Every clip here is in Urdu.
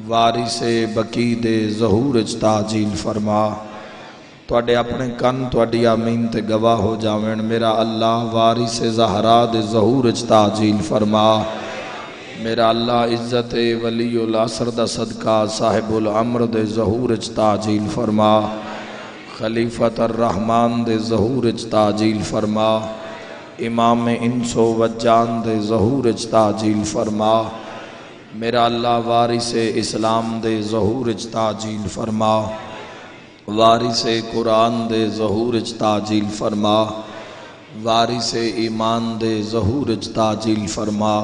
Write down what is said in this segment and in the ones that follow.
وارث بقی دے ظہور اچ تعجیل فرما۔ تواڈے اپنے کن تواڈی آمین تے گواہ ہو جاویں میرا اللہ وارث زہرا دے ظہور اچ تعجیل فرما۔ میرا اللہ عزت ولی العصر دا صدقہ صاحب العمر دے ظہور اچ تعجیل فرما۔ خلیفۃ الرحمن دے ظہور اچ تعجیل فرما۔ امام انس و جان دے ظہور اچ تعجیل فرما۔ میرا اللہ وارث اسلام دے ظہور اچ تعجیل فرما۔ وارث قرآن دے ظہور اچ تعجیل فرما۔ وارث ایمان دے ظہور اچ تعجیل فرما۔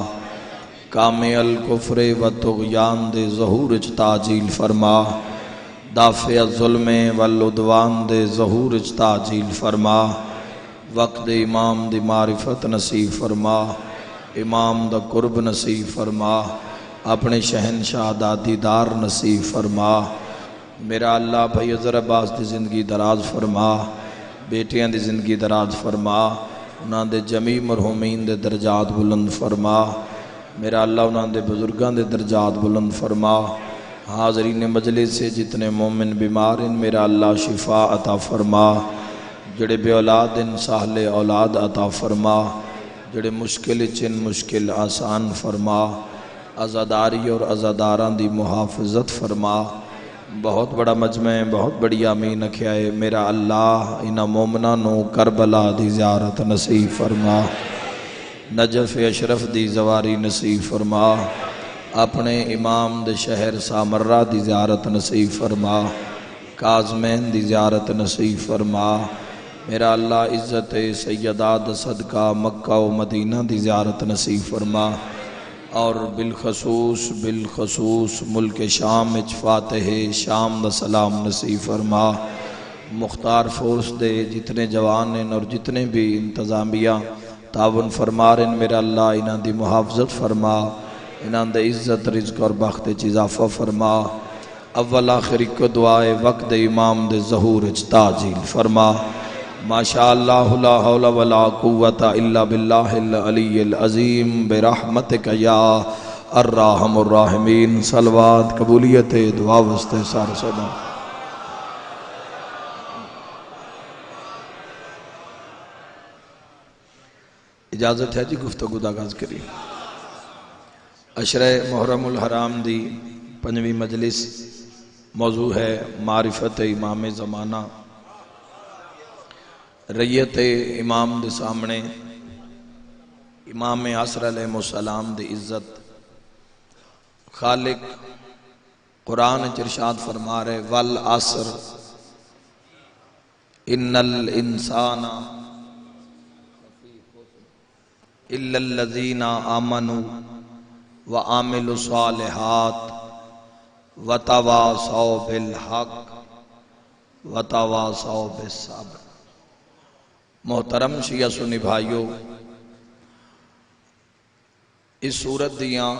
کامل الکفر و طغیان دے ظہور اچ تعجیل فرما۔ دافع الظلم والعدوان دے ظہور اچ تعجیل فرما۔ وقت امام دی معرفت نصیب فرما۔ امام دا قرب نصیب فرما۔ اپنے شہنشاہ دا دیدار نصیب فرما۔ میرا اللہ بھائی عزر عباس دی زندگی دراز فرما۔ بیٹیاں دی زندگی دراز فرما۔ انہاں دے جمیع مرحومین دے درجات بلند فرما۔ میرا اللہ انہاں دے بزرگاں دے درجات بلند فرما۔ حاضرین مجلس سے جتنے مومن بیمار ہیں میرا اللہ شفا عطا فرما۔ جڑے بے اولاد ان ساحل اولاد عطا فرما۔ جڑے مشکل چن مشکل آسان فرما۔ عزاداری اور عزاداراں دی محافظت فرما۔ بہت بڑا مجمع ہے، بہت بڑی آمین اکھیائے میرا اللہ انہاں مومناں نو کربلا دی زیارت نصیب فرما۔ نجف اشرف دی زواری نصیب فرما۔ اپنے امام دے شہر سامرہ دی زیارت نصیب فرما۔ کاظمین دی زیارت نصیب فرما۔ میرا اللہ عزت سیدات صدقہ مکہ و مدینہ دی زیارت نصیب فرما۔ اور بالخصوص ملک شام اچ فاتح شام دا سلام نصیب فرما۔ مختار فورس دے جتنے جوان ہیں اور جتنے بھی انتظامیہ تعاون فرما رہے ہیں میرا اللہ انہاں دی محافظت فرما۔ انہاں دے عزت رزق اور بخت اچ اضافہ فرما۔ اول آخر کو دعائے وقت امام دے ظہور اچ تعجیل فرما۔ ماشاءاللہ لا حول ولا قوت الا باللہ العلی العظیم برحمتک یا الرحم الراحمین۔ صلوات قبولیت دعا واسطے سار صدا۔ اجازت ہے جی گفتگو دا آغاز کری۔ عشرہ محرم الحرام دی پنجویں مجلس موضوع ہے معرفت امام زمانہ۔ ریت امام دے سامنے امام عصر علیہ السلام دی عزت خالق قرآن ارشاد فرما رہے والعصر ان الانسان الا الذین آمنوا وعملوا الصالحات وتواصوا بالحق وتواصوا بالصبر۔ محترم شیعہ سنی بھائیو، اس سورت دیاں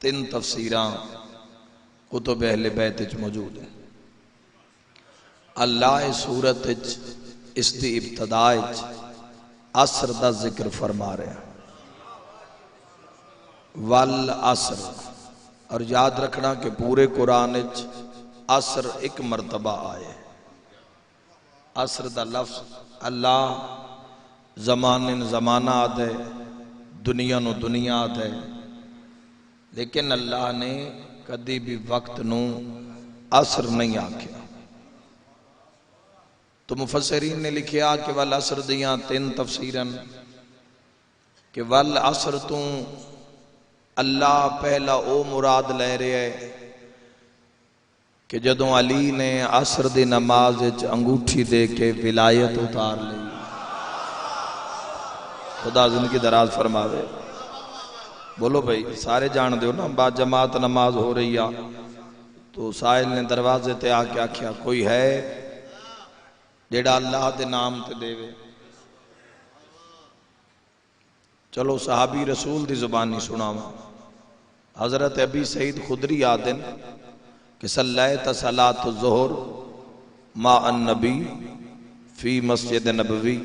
3 تفسیراں کتب اہل بیت وچ موجود ہیں۔ اللہ اس سورت وچ اس دی ابتدا وچ عصر دا ذکر فرما رہے ہیں۔ والعصر، اور یاد رکھنا کہ پورے قرآن وچ عصر ایک مرتبہ آئے۔ عصر دا لفظ اللہ زمانن زمانہ آدھے، دنیا نو دنیا آدھے، لیکن اللہ نے کدی بھی وقت نو عصر نہیں آکھیا۔ تو مفسرین نے لکھیا کہ والعصر دیاں 3 تفسیرن کہ والعصر تو اللہ پہلا او مراد لے رہے ہے کہ جدوں علی نے عصر دی نماز وچ انگوٹھی دے کے ولایت اتار لی۔ خدا زندگی دراز فرماوے۔ بولو بھائی سارے جان دیو نا، بعد جماعت نماز ہو رہی ہے تو سائل نے دروازے تے آ کے آکھیا کوئی ہے جیڑا اللہ دے نام تے دے وے۔ چلو صحابی رسول دی زبانی سناواں۔ حضرت ابی سعید خدری آدن کہ صلیت صلاۃ الظہر مع النبی فی مسجد نبوی،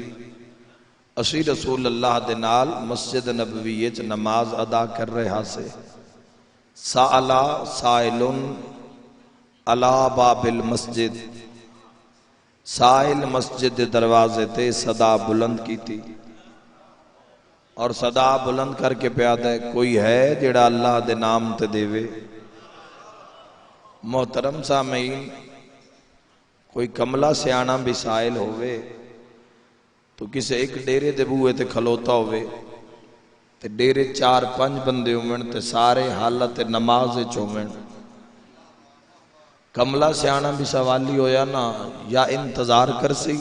اسی رسول اللہ دے نال مسجد نبوی وچ نماز ادا کر رہا سے سألا سائل علی باب المسجد، سائل مسجد دے دروازے تے صدا بلند کی تھی، اور صدا بلند کر کے پیادا ہے کوئی ہے جڑا اللہ دے نام تے دیوے۔ محترم سامعین، کوئی کملا سیانا بھی سائل ہوئے تو کسے ایک ڈیرے دے بوئے تے کھلوتا ہوئے تے ڈیرے 4-5 بندے ہومن تے سارے حالت نماز چومن، کملا سیانا بھی سوالی ہویا نا، یا انتظار کر سی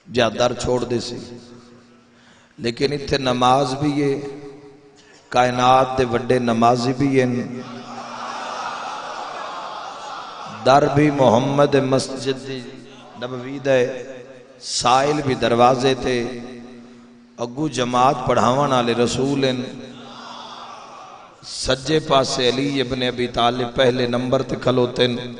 یا در چھوڑ دے سی۔ لیکن اتھے نماز بھی ہے، کائنات دے وڈے نمازی بھی ہیں، در بھی محمد مسجد نبوی دے، سائل بھی دروازے تے، اگو جماعت پڑھاون والے رسول ہیں، سجے پاسے علی ابن ابی طالب پہلے نمبر تے کھلوتے ہیں۔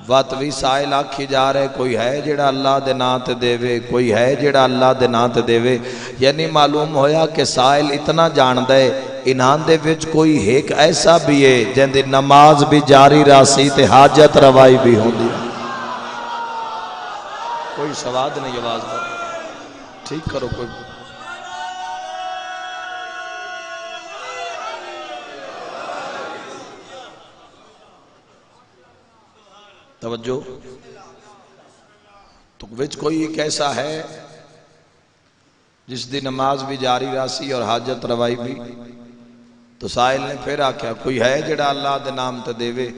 واتوی سائل آکھی جا رہے کوئی ہے جڑا اللہ دے نا تے دیوے، کوئی ہے جڑا اللہ دے نا تے دیوے، یعنی معلوم ہویا کہ سائل اتنا جان دے انہاں دے وچ کوئی ایک ایسا بھی ہے جن دی نماز بھی جاری راسی تے حاجت روائی بھی ہوں دی۔ کوئی سواد نہیں آواز دا، ٹھیک کرو کوئی توجہ۔ تو وچ کوئی ایک ایسا ہے جس دی نماز بھی جاری راسی اور حاجت روائی بھی، تو سائل نے پھر آکھیا کوئی ہے جڑا اللہ دے نام تے دیوے،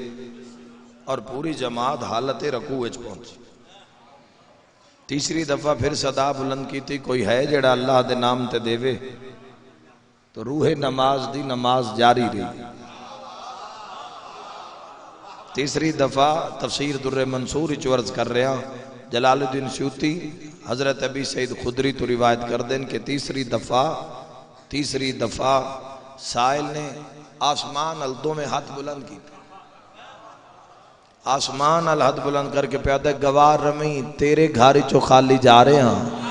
اور پوری جماعت حالت رکوع وچ پہنچی۔ تیسری دفعہ پھر صدا بلند کی تھی کوئی ہے جڑا اللہ دے نام تے دیوے، تو روح نماز دی نماز جاری رہی۔ تیسری دفعہ تفسیر در منصور عرض کر رہا، جلال الدین سیوطی حضرت ابی سعید خدری تو روایت کر دیں کہ تیسری دفعہ سائل نے آسمان الدوں میں ہاتھ بلند کی، آسمان الہد بلند کر کے پیادہ گوار رمی تیرے گھاری چو خالی جا رہے ہیں،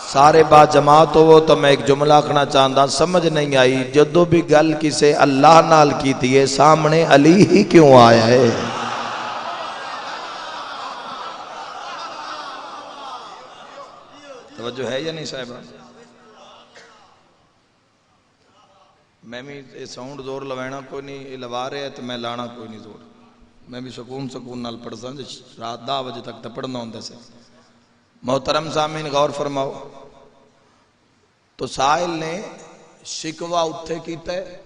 سارے با جماعت ہو تو میں ایک جملہ کہنا چاہتا سمجھ نہیں آئی، جدو بھی گل کسے اللہ نال کی تھی سامنے علی ہی کیوں آیا ہے؟ توجہ ہے یا نہیں صاحبہ؟ میں بھی ساؤنڈ زور لوائنا کوئی نہیں، لوا رہے ہیں تو میں لانا کوئی نہیں زور، میں بھی سکون نال پڑھ سا رات 10 بجے تک تو پڑھنا ہوں سے۔ محترم سامعین غور فرماؤ، تو سائل نے شکوہ اتھے کیتا ہے،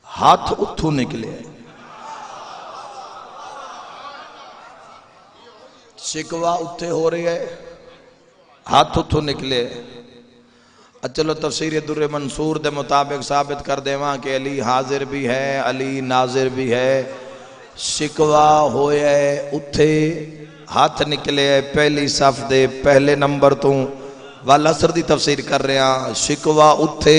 ہاتھ اتھو نکلے، شکوہ اتھے ہو رہی ہے، ہاتھ اتھو نکلے۔ چلو تفسیر در منصور دے مطابق ثابت کر دے وہاں کہ علی حاضر بھی ہے، علی ناظر بھی ہے، شکوہ ہویا ہے اتھے، ہاتھ نکلے پہلی صف دے پہلے نمبر تو، والعصر دی تفسیر کر رہے ہیں، شکوہ اتھے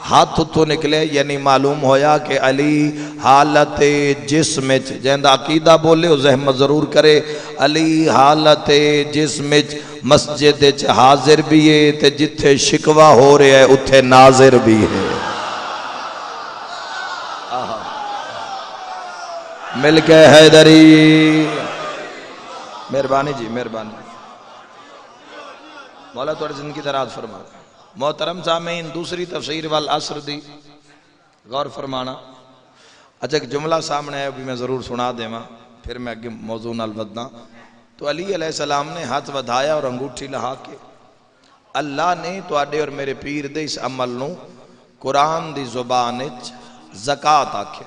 ہاتھ اتھو نکلے، یعنی معلوم ہویا کہ علی حالت جسمچ، جہاں عقیدہ بولے وہ زحمت ضرور کرے، علی حالت جسمچ مسجد حاضر بھی ہے تے جتھے شکوہ ہو رہے ہے اتھے ناظر بھی ہے۔ مل کے حیدری، مہربانی جی مہربانی، مولا توڑی زندگی دراز فرما۔ محترم سامعین دوسری تفسیر والعصر دی غور فرمانا۔ اچھا ایک جملہ سامنے ہے بھی میں ضرور سنا دے ماں، پھر میں اگے موضوع نال ودنا۔ تو علی علیہ السلام نے ہاتھ ودھایا اور انگوٹھی لہا کے اللہ نے تو آڈے اور میرے پیر دے اس عمل نو قرآن دی زبانچ زکاة آکھے۔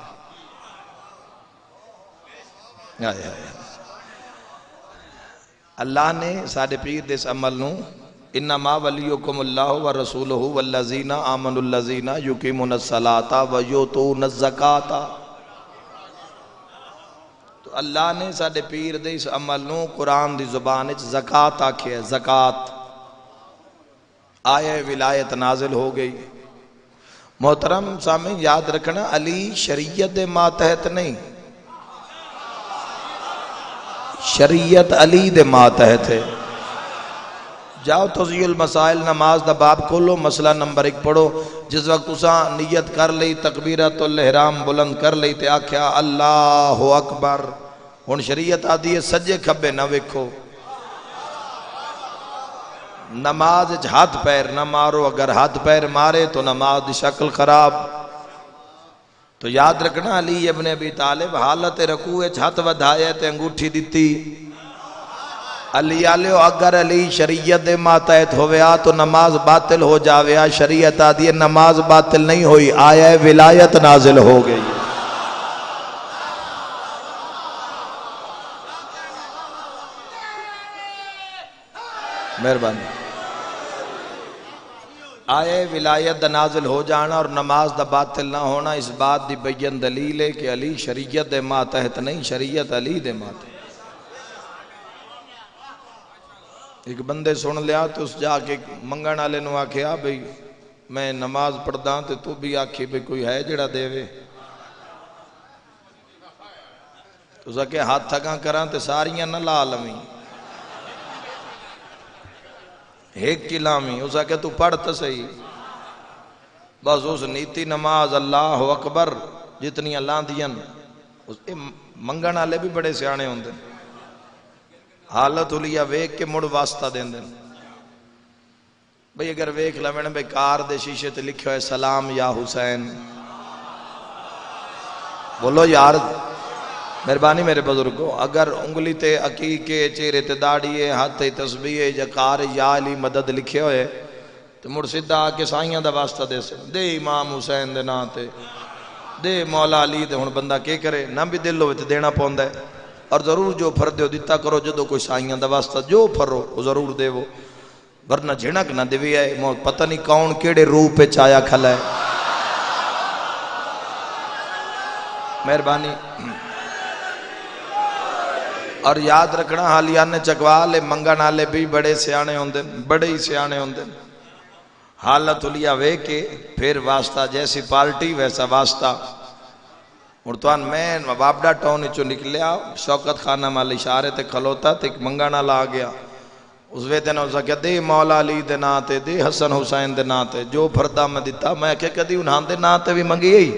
اللہ نے ساڑھے پیر دے اس عمل نو انما ولیکم اللہ ورسولہ والذین آمنوا الذین یقیمون الصلاۃ ویؤتون الزکاۃ۔ تو اللہ نے ساڑھے پیر دے اس عمل نو قرآن دی زبان وچ زکاة آکھے، زکاة آیہ ولایت نازل ہو گئی۔ محترم سامعین یاد رکھنا علی شریعت دے ماتحت نہیں، شریعت علی دے ماتحت ہے۔ جاؤ تضیع المسائل نماز دا باب کھولو، مسئلہ نمبر 1 پڑھو. جس وقت تساں نیت کر لئی، تکبیرۃ الاحرام بلند کر لئی تے آکھیا اللہ اکبر، ہن شریعت آدھی ہے سجے کھبے نہ ویکھو، نماز وچ ہاتھ پیر نہ مارو، اگر ہاتھ پیر مارے تو نماز دی شکل خراب. تو یاد رکھنا علی ابن ابی طالب حالت رکوع وچ ہاتھ ودھایا تے انگوٹھی دتی. علی آلیو اگر علی شریعت دے ماتحت ہویا تو نماز باطل ہو جاویا. شریعت آدھی نماز باطل نہیں ہوئی، آیا ولایت نازل ہو گئی. مہربانی. آئے ولایت دا نازل ہو جانا اور نماز دا باطل نہ ہونا، اس بات دی بین دلیل ہے کہ علی شریعت دے ماتحت نہیں، شریعت علی دے ماتحت. ایک بندے سن لیا تو اس جا کے منگن والے نو آکھیا بھئی میں نماز پڑھدا تے تو بھی آکھی بھئی کوئی ہے جڑا دے وے. تو اس کے ہاتھ تھکاں کراں تے ساریاں نہ لا لویں، ایک کی لامی. اس کے تو پڑھ تو صحیح. بس اس نیتی نماز اللہ اکبر جتنی اللہ دیاں منگن والے بھی بڑے سیانے ہوندے، حالت ہولی ویک کے مڑ واسطہ دیں دیں. بھئی اگر ویک لمن بھئی کار دے شیشے تے لکھو ہے سلام یا حسین، بولو یار مہربانی میرے بزرگوں. اگر انگلی تے عقیقے چہرے تے داڑھی ہاتھ تے تسبیح یا کار یا علی مدد لکھے ہوئے تو مڑ سیدھا آ کے سائیاں دا واسطہ دے سے دے امام حسین دے نا تے دے مولا علی تے ہن بندہ کے کرے، نہ بھی دل ہوئے تے دینا پوندا ہے. اور ضرور جو فرد ہو دیتا کرو، جدو کوئی سائیاں دا واسطہ جو فرو وہ ضرور دے وہ، ورنہ جھنک نہ دیوی ہے پتہ نہیں کون کیڑے روح پہ چایا کھلا ہے. مہربانی. اور یاد رکھنا حالیان چکوالے منگن والے بھی بڑے سیانے ہوندے، بڑے ہی سیانے ہوندے. حالت لیا وے کے پھر واسطہ جیسی پارٹی ویسا واسطہ. اور تو میں وابڈا ٹاؤن چو نکلیا، شوکت خانہ مال اشارے تے کھلوتا تے ایک منگانا لا گیا. اس وے دن اس کہ دے مولا علی دے ناتے دے حسن حسین دے ناتے جو پھردہ میں دیتا. میں کہ کدی انہاں دے ناتے بھی منگی ہی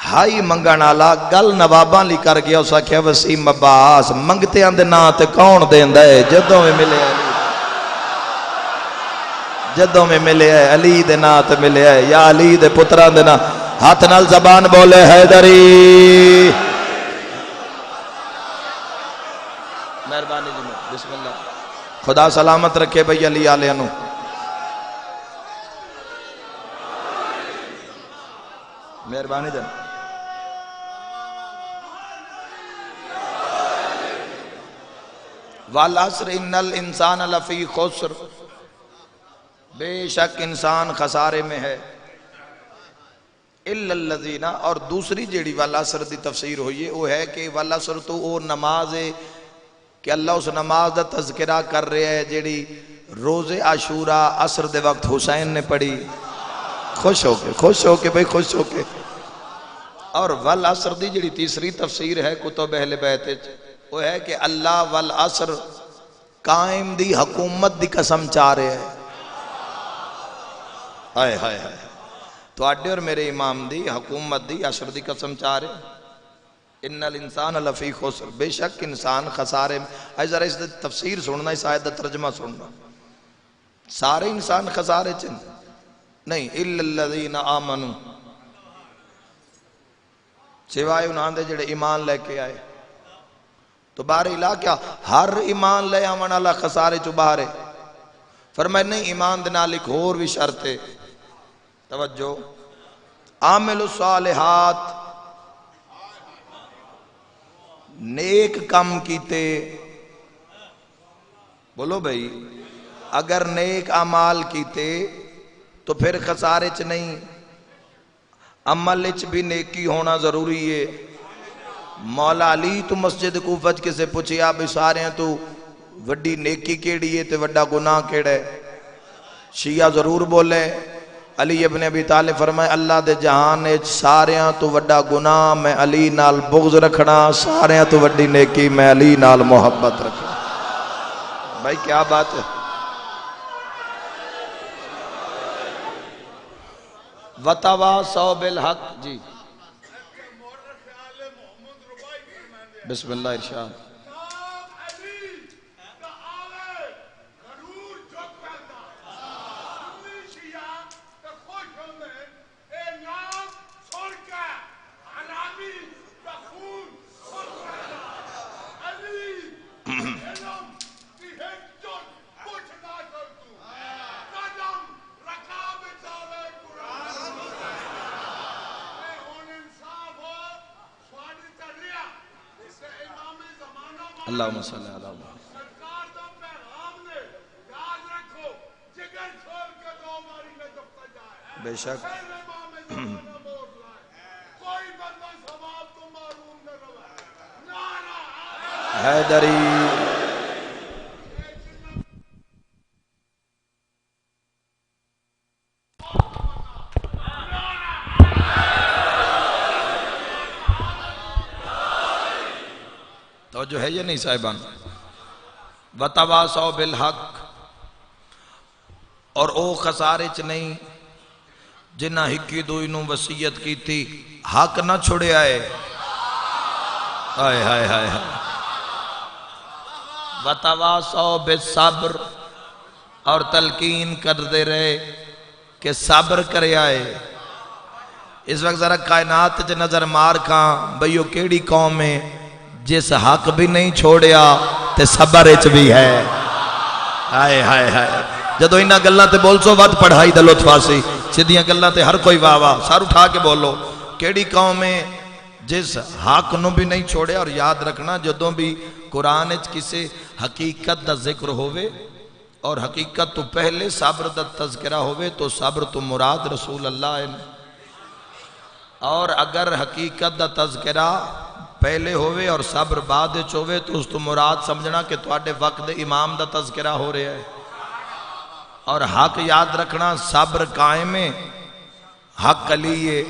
ہائی منگانا لا گل نواباں لی کر گیا. اس کہ وسیم عباس منگتے آن دے ناتے کون دین دے جدوں میں ملے علی، جدوں میں ملے ہے علی دے ناتے ملے ہے یا علی دے پتران دے ناتے. ہاتھ نال زبان بولے حیدری. مہربانی جی بسم اللہ. خدا سلامت رکھے بھئی علی آلیہ نو. مہربانی جن. والعصر ان الانسان لفی خسر، بے شک انسان خسارے میں ہے. الا الذین، اور دوسری جیڑی والعصر دی تفسیر ہوئی ہے وہ ہے کہ والعصر تو وہ نماز ہے کہ اللہ اس نماز دا تذکرہ کر رہے ہے جیڑی روز عاشورہ عصر دے وقت حسین نے پڑھی. خوش ہو کے بھئی خوش ہو کے. اور والعصر دی جیڑی تیسری تفسیر ہے کتب اہل بیت وہ ہے کہ اللہ والعصر قائم دی حکومت دی قسم چاہ رہے ہیں. ہائے ہائے ہائے تو آڈے اور میرے امام دی حکومت دی عصر دی قسم چاہ رہے ہیں. ان الانسان لفی خسر، بے شک انسان خسارے میں. آج ذرا اس تفسیر سننا، اس آیت دا ترجمہ سننا. سارے انسان خسارے چن نہیں، الا الذین آمنوا، سوائے انہاں دے جڑے ایمان لے کے آئے. تو باہر الہ کیا ہر ایمان لے آمن اللہ خسارے چو باہرے. فرمائے نہیں، ایمان دے نال ایک اور بھی شرط ہے. توجہ، عامل الصالحات، نیک کم کیتے. بولو بھئی اگر نیک اعمال کیتے تو پھر خسارے چ نہیں. عمل چ بھی نیکی ہونا ضروری ہے. مولا علی تو مسجد کوفہ کسے پوچھیا بھی سارے ہیں تو وڈی نیکی کیڑی ہے تے وڈا گناہ کیڑا ہے؟ شیعہ ضرور بولے. علی ابن ابی طالب فرمائے اللہ دے جہان سارے ہیں تو وڈا گناہ میں علی نال بغض رکھنا، سارے ہیں تو وڈی نیکی میں علی نال محبت رکھنا. بھائی کیا بات ہے. وتواصوا بالحق جی بسم اللہ ارشاد اللہم صلی اللہ علیہ بے شک حیدری توجہ ہے یہ نہیں صاحبان وتواصوا بالحق اور او خسارے چ نہیں جنہ ہکی دوئی نو وصیت کی تھی حق نہ چھوڑے آئے ہائے وتواصوا بالصبر اور تلقین کر دے رہے کہ صبر کرے آئے اس وقت ذرا کائنات چ نظر مار کھاں بھئیو کیڑی قوم ہے جس حق بھی نہیں چھوڑیا تے صبر اچ بھی ہے ہائے جدو انہاں گلاں تے بول سو ود پڑھائی دا لطف آسی سیدھیاں گلاں تے ہر کوئی واہ واہ سار اٹھا کے بولو کیڑی قوم ہے جس حق نو بھی نہیں چھوڑے اور یاد رکھنا جدوں بھی قرآن اچ کسے حقیقت دا ذکر ہوئے اور حقیقت تو پہلے صبر دا تذکرہ ہوئے تو صبر تو مراد رسول اللہ ہے اور اگر حقیقت دا تذکرہ پہلے ہوئے اور صبر بعد چوئے تو اس تو مراد سمجھنا کہ تواڈے وقت امام دا تذکرہ ہو رہا ہے اور حق یاد رکھنا صبر قائم ہے حق علیے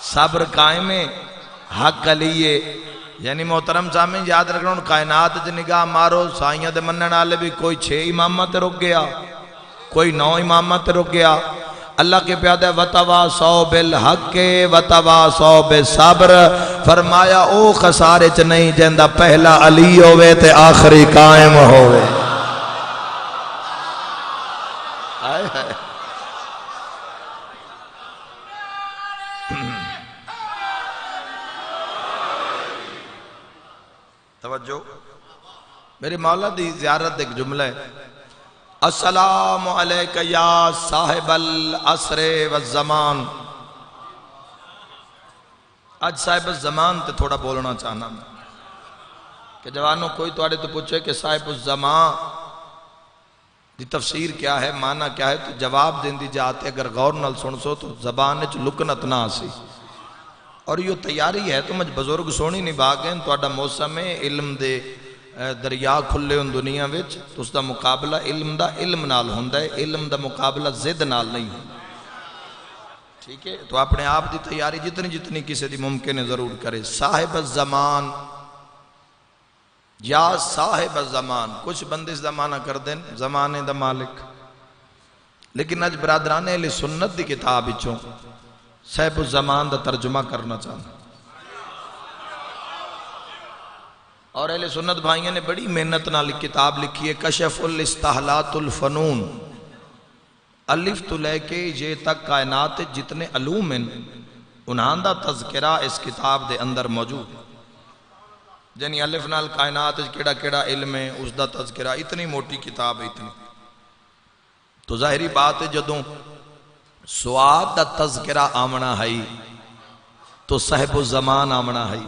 صبر قائم ہے حق علیے یعنی محترم سامنے یاد رکھنا ان کائنات جی نگاہ مارو سائیاں دے منن والے بھی کوئی 6 امامہ تے رک گیا کوئی 9 امامہ تے رک گیا اللہ کے پیادہ وتواصوا بالحق وتواصوا بالصبر فرمایا او خسارے چ نہیں جندا پہلا علی ہوئے تے آخری قائم ہوئے توجہ میرے مولا دی زیارت ایک جملہ ہے السلام علیکہ یا صاحب العصر والزمان آج صاحب الزمان تے تھوڑا بولنا چاہنا میں کہ جوانوں کوئی توڑے تو پوچھے کہ صاحب الزمان دی تفسیر کیا ہے معنی کیا ہے تو جواب دین دی جاتے اگر غور نل سن سو تو زبان چ لکنت نہ آسی اور یہ تیاری ہے تو مجھ بزرگ سونی نہیں باغیں تو اڈا موسم علم دے دریا کھلے ان دنیا وچ تو اس دا مقابلہ علم دا علم نال ہوندا ہے علم دا مقابلہ زد نال نہیں ہوندا ٹھیک ہے تو اپنے آپ دی تیاری جتنی جتنی کسی دی ممکن ہے ضرور کرے صاحب الزمان یا صاحب الزمان کچھ بندے اس زمانہ کر دیں زمانے دا مالک لیکن اج برادران اہل سنت دی کتاب وچوں صاحب الزمان دا ترجمہ کرنا چاہتا اور اہل سنت بھائیوں نے بڑی محنت نال کتاب لکھی ہے کشف الاستحلات الفنون الف تو لے کے یہ تک کائنات جتنے علوم ہیں انہاں دا تذکرہ اس کتاب دے اندر موجود یعنی الف نال کائنات کیڑا کیڑا علم ہے اس دا تذکرہ اتنی موٹی کتاب ہے اتنی تو ظاہری بات ہے جدوں سواد دا تذکرہ آمنا ہے تو صاحب الزمان آمنا ہے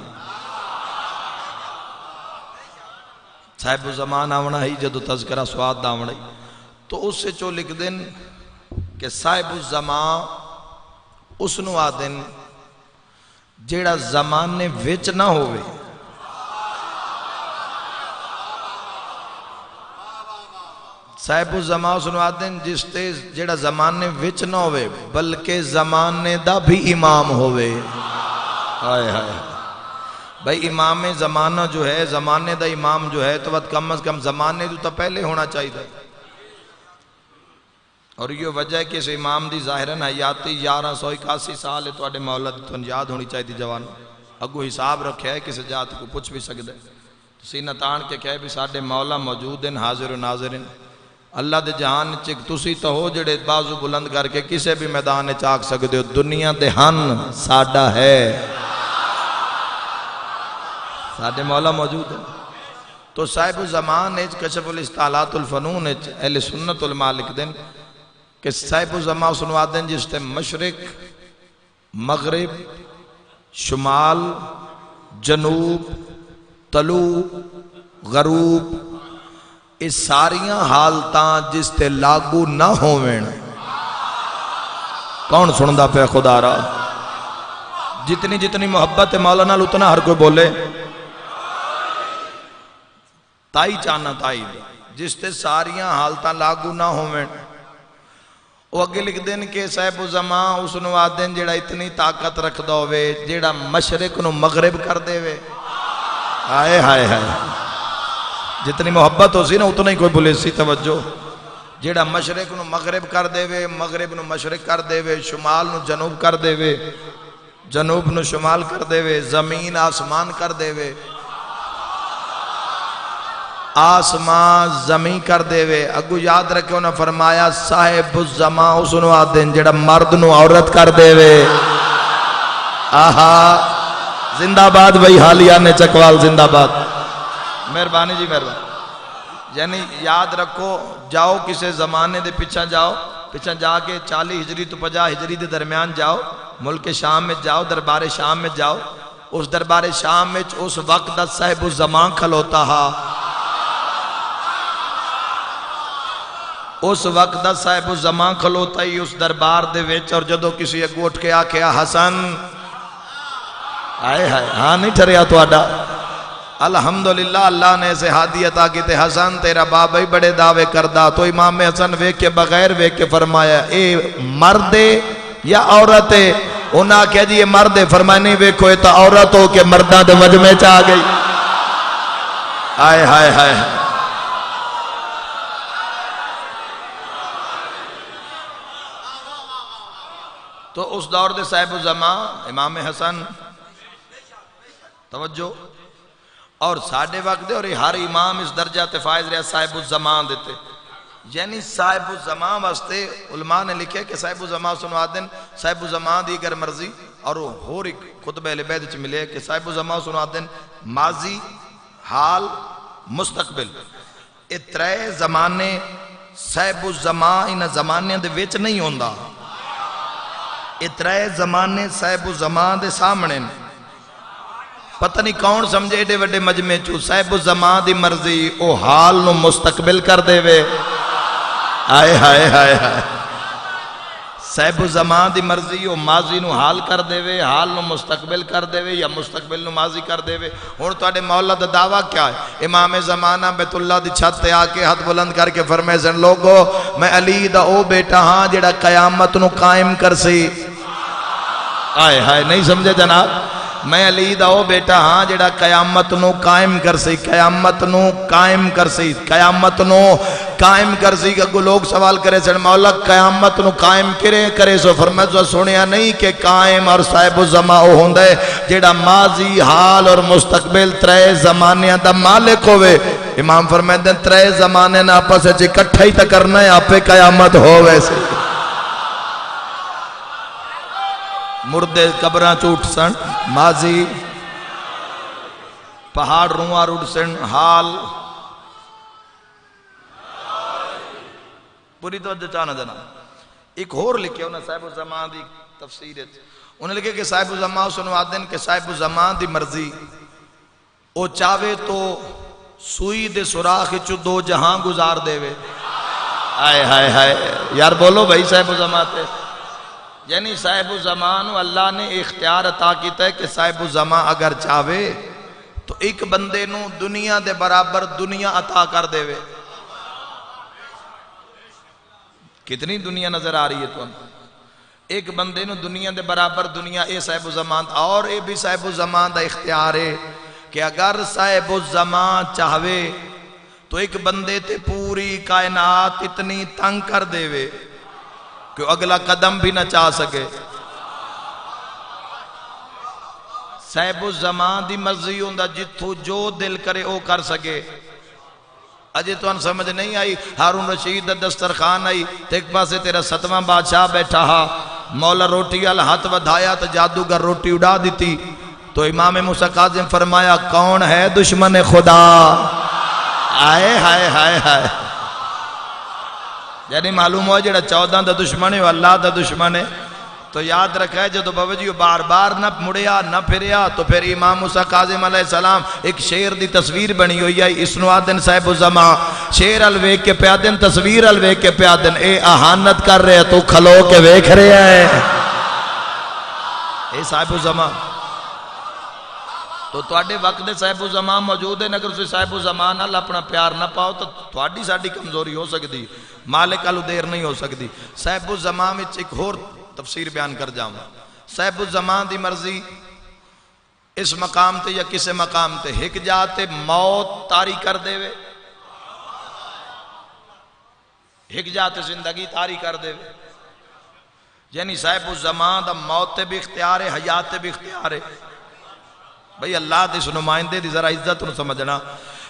صاحب الزمان آمنا ہے جدو تذکرہ سواد دا آمنا ہے تو اس سے چو لکھ دیں کہ صاحب الزمان اس نو آدن جیڑا زمانے وچ نہ ہوئے صاحب الزمان اس نو آدن جس تے جیڑا زمانے وچ نہ ہوئے بلکہ زمانے دا بھی امام ہوئے آئے آئے بھائی امام زمانہ جو ہے زمانے دا امام جو ہے تو کم از کم زمانے تو پہلے ہونا چاہیے اور یہ وجہ ہے کہ اس امام دی ظاہراً حیاتی 1181 سال ہے، تو مولا دی تھن یاد ہونی چاہیے جوان اگو حساب رکھا ہے کسی جات کو پوچھ بھی سکتا ہے، سینہ تان کے کہے بھی ساڈے مولا موجود ہیں، حاضر و ناظر ہیں۔ اللہ دے جہان چک تسی تو ہو جڑے بازو بلند کر کے کسے بھی میدان چاک سکتے ہو، دنیا دے ہن ساڈا ہے، ساڈے مولا موجود ہے۔ تو صاحب زمان کشف الاستعالات الفنون اہل سنت علماء لکھ دیں کہ صاحب زمان سنوا دیں جس تے مشرق مغرب شمال جنوب طلوع غروب اس ساریاں حالتاں جس تے لاگو نہ ہوویں، کون سندا پہ خدا را؟ جتنی جتنی محبت ہے مولانا اتنا ہر کوئی بولے تائی چانا تائی دے، جس تے ساریاں حالتاں لاگو نہ ہوویں۔ وہ اگے لکھ دیں کہ صاحب زمان اس نو آدیں جیڑا اتنی طاقت رکھ دو وے جیڑا مشرق نو مغرب کر دے وے، آئے ہائے ہائے، جتنی محبت ہو سی نا اتنا ہی کوئی بولے سی توجہ، جیڑا مشرق نو مغرب کر دے وے، مغرب نو مشرق کر دے وے، شمال نو جنوب کر دے وے، جنوب نو شمال کر دے وے، زمین آسمان کر دے وے، آسمان زمین کر دے وے۔ اگو یاد رکھے انہوں نے فرمایا صاحب الزمان اس نو آدھیں جڑا مرد نو عورت کر دے وے، آہا زندہ باد بھائی حالیہ نے چکوال زندہ باد، مہربانی جی مہربانی۔ یعنی یاد رکھو جاؤ کسے زمانے دے پیچھا جاؤ، پیچھا جا کے 40 ہجری تو 50 ہجری دے درمیان جاؤ، ملک شام میں جاؤ، دربار شام میں جاؤ، اس دربار شام میں اس وقت دا صاحب الزمان کھلوتا ہا، اس وقت دا صاحب الزمان کھلوتا ہی اس دربار دے ویچ، اور جدو کسی اگو اٹھ کے آکھیا حسن، آئے ہائے ہاں نہیں ٹھریا تو آڈا، الحمدللہ اللہ نے اسے ہادی عطا کی تے حسن تیرا بابا ہی بڑے دعوے کردہ، تو امام حسن ویک کے بغیر ویک کے فرمایا اے مردے یا عورتے؟ انہاں کہا جی یہ مردے، فرمایا نہیں ویکھو یہ تا عورت ہو کے مردہ دے وجمے چاہ گئی، آئے ہائے ہائے۔ تو اس دور دے صاحب الزمان امام حسن توجہ، اور ساڑھے وقت دے اور ہر امام اس درجہ تے فائز رہا صاحب الزمان دیتے، یعنی صاحب الزمان واسطے علماء نے لکھے کہ صاحب الزمان سنوا دیں صاحب الزمان دی اگر مرضی، اور وہ ہور ایک خطبہ اہل بیت چ ملے کہ صاحب الزمان سنوا دیں ماضی حال مستقبل، اترے زمانے صاحب الزمان انہ زمانے دے ویچ نہیں ہوندہ، اترے زمانے صاحب الزمان دے سامنے، پتہ نہیں کون سمجھے ایڈے وڈے مجمع چو صاحب الزمان دی مرضی او حال نو مستقبل کر دے وے، آئے ہائے ہائے ہائے، صاحب الزمان دی مرضی او ماضی نو حال کر دے وے، حال نو مستقبل کر دے وے، یا مستقبل نو ماضی کر دے وے۔ اور تو اڈے مولا دا دعویٰ کیا ہے؟ امام زمانہ بیت اللہ دی چھت تے آکے ہاتھ بلند کر کے فرمائے سن لوگو میں علی دا او بیٹا ہاں جڑا قیامت نو قائم کر سی، آئے ہائے نہیں سمجھے جناب، میں علی دا او بیٹا ہاں جڑا قیامت نو قائم کر سی، قیامت نو قائم کر سی، قیامت نو قائم کر سی۔ کہ لوگ سوال کرے سن مولا قیامت نو قائم کرے سو، فرمائے سو سنیا نہیں کہ قائم اور صاحب الزمان او ہوندے جڑا ماضی حال اور مستقبل ترے زمانیاں دا مالک ہوئے۔ امام فرمائے دیں ترے زمانے نا آپس سے اکٹھا ہی تا کرنا ہے، آپ پہ قیامت ہو ویسے، مردے قبران چوٹ سن ماضی، پہاڑ رواں روڑ سن حال، پوری توجہ چاہنا جنا۔ ایک اور لکھے انہیں صاحب الزمان دی تفسیر ہے، انہیں لکھے کہ صاحب الزمان سنوا دیں کہ صاحب الزمان دی مرضی او چاہوے تو سوئی دے سوراخ چو دو جہاں گزار دے وے، آئے ہائے ہائے یار بولو بھائی صاحب الزمان تے، یعنی صاحب الزمان اللہ نے اختیار عطا کیتا ہے کہ صاحب الزمان اگر چاہوے تو ایک بندے نو دنیا دے برابر دنیا عطا کر دے وے۔ کتنی دنیا نظر آ رہی ہے تو ایک بندے نو دنیا دے برابر دنیا، اے صاحب الزمان، اور اے بھی صاحب الزمان دا اختیار ہے کہ اگر صاحب الزمان چاہوے تو ایک بندے تے پوری کائنات اتنی تنگ کر دے وے، کہ اگلا قدم بھی نہ چاہ سکے. صاحب الزمان دی مرضی ہوندا جتھوں جو دل کرے او کر سکے. اجے تو ان سمجھ نہیں آئی. ہارون رشید دا دسترخوان آئی تے ایک پاسے تیرا 7واں بادشاہ بیٹھا ہا. مولا روٹی والا ہاتھ ودھایا تو جادوگر روٹی اڑا دیتی. تو امام موسیٰ کاظم فرمایا کون ہے دشمن خدا؟ آئے ہائے ہائے ہائے. یعنی معلوم ہوا جڑا 14 دا دشمن ہے وہ اللہ دا دشمن ہے. تو یاد رکھا ہے جدو بابا جی بار بار نہ مڑیا نہ پھریا تو پھر امام موسیٰ کاظم علیہ السلام ایک شیر دی تصویر بنی ہوئی ہے. اسنو آدن صاحب الزمان شیر الویک کے پیادن تصویر الویک کے پیادن اے احانت کر رہے تو کھلو کے ویکھ رہے ہیں. اے صاحب الزمان تو تواڈے وقت دے صاحب الزمان موجود ہے. اگر تسی صاحب الزمان نال اپنا پیار نہ پاؤ تو تواڈی ساڈی کمزوری ہو سکتی. مالک الو دیر نہیں ہو سکتی. صاحب الزمان وچ ایک اور تفسیر بیان کر جاؤں. صاحب الزمان دی مرضی اس مقام تے یا کسے مقام تے ہک جاتے موت تاری کر دے وے, ہک جاتے زندگی تاری کر دے وے. یعنی صاحب الزمان دا موت تے بھی اختیار ہے, حیات تے بھی اختیار ہے. بھئی اللہ دے اس نمائندے دی ذرا عزت نو سمجھنا.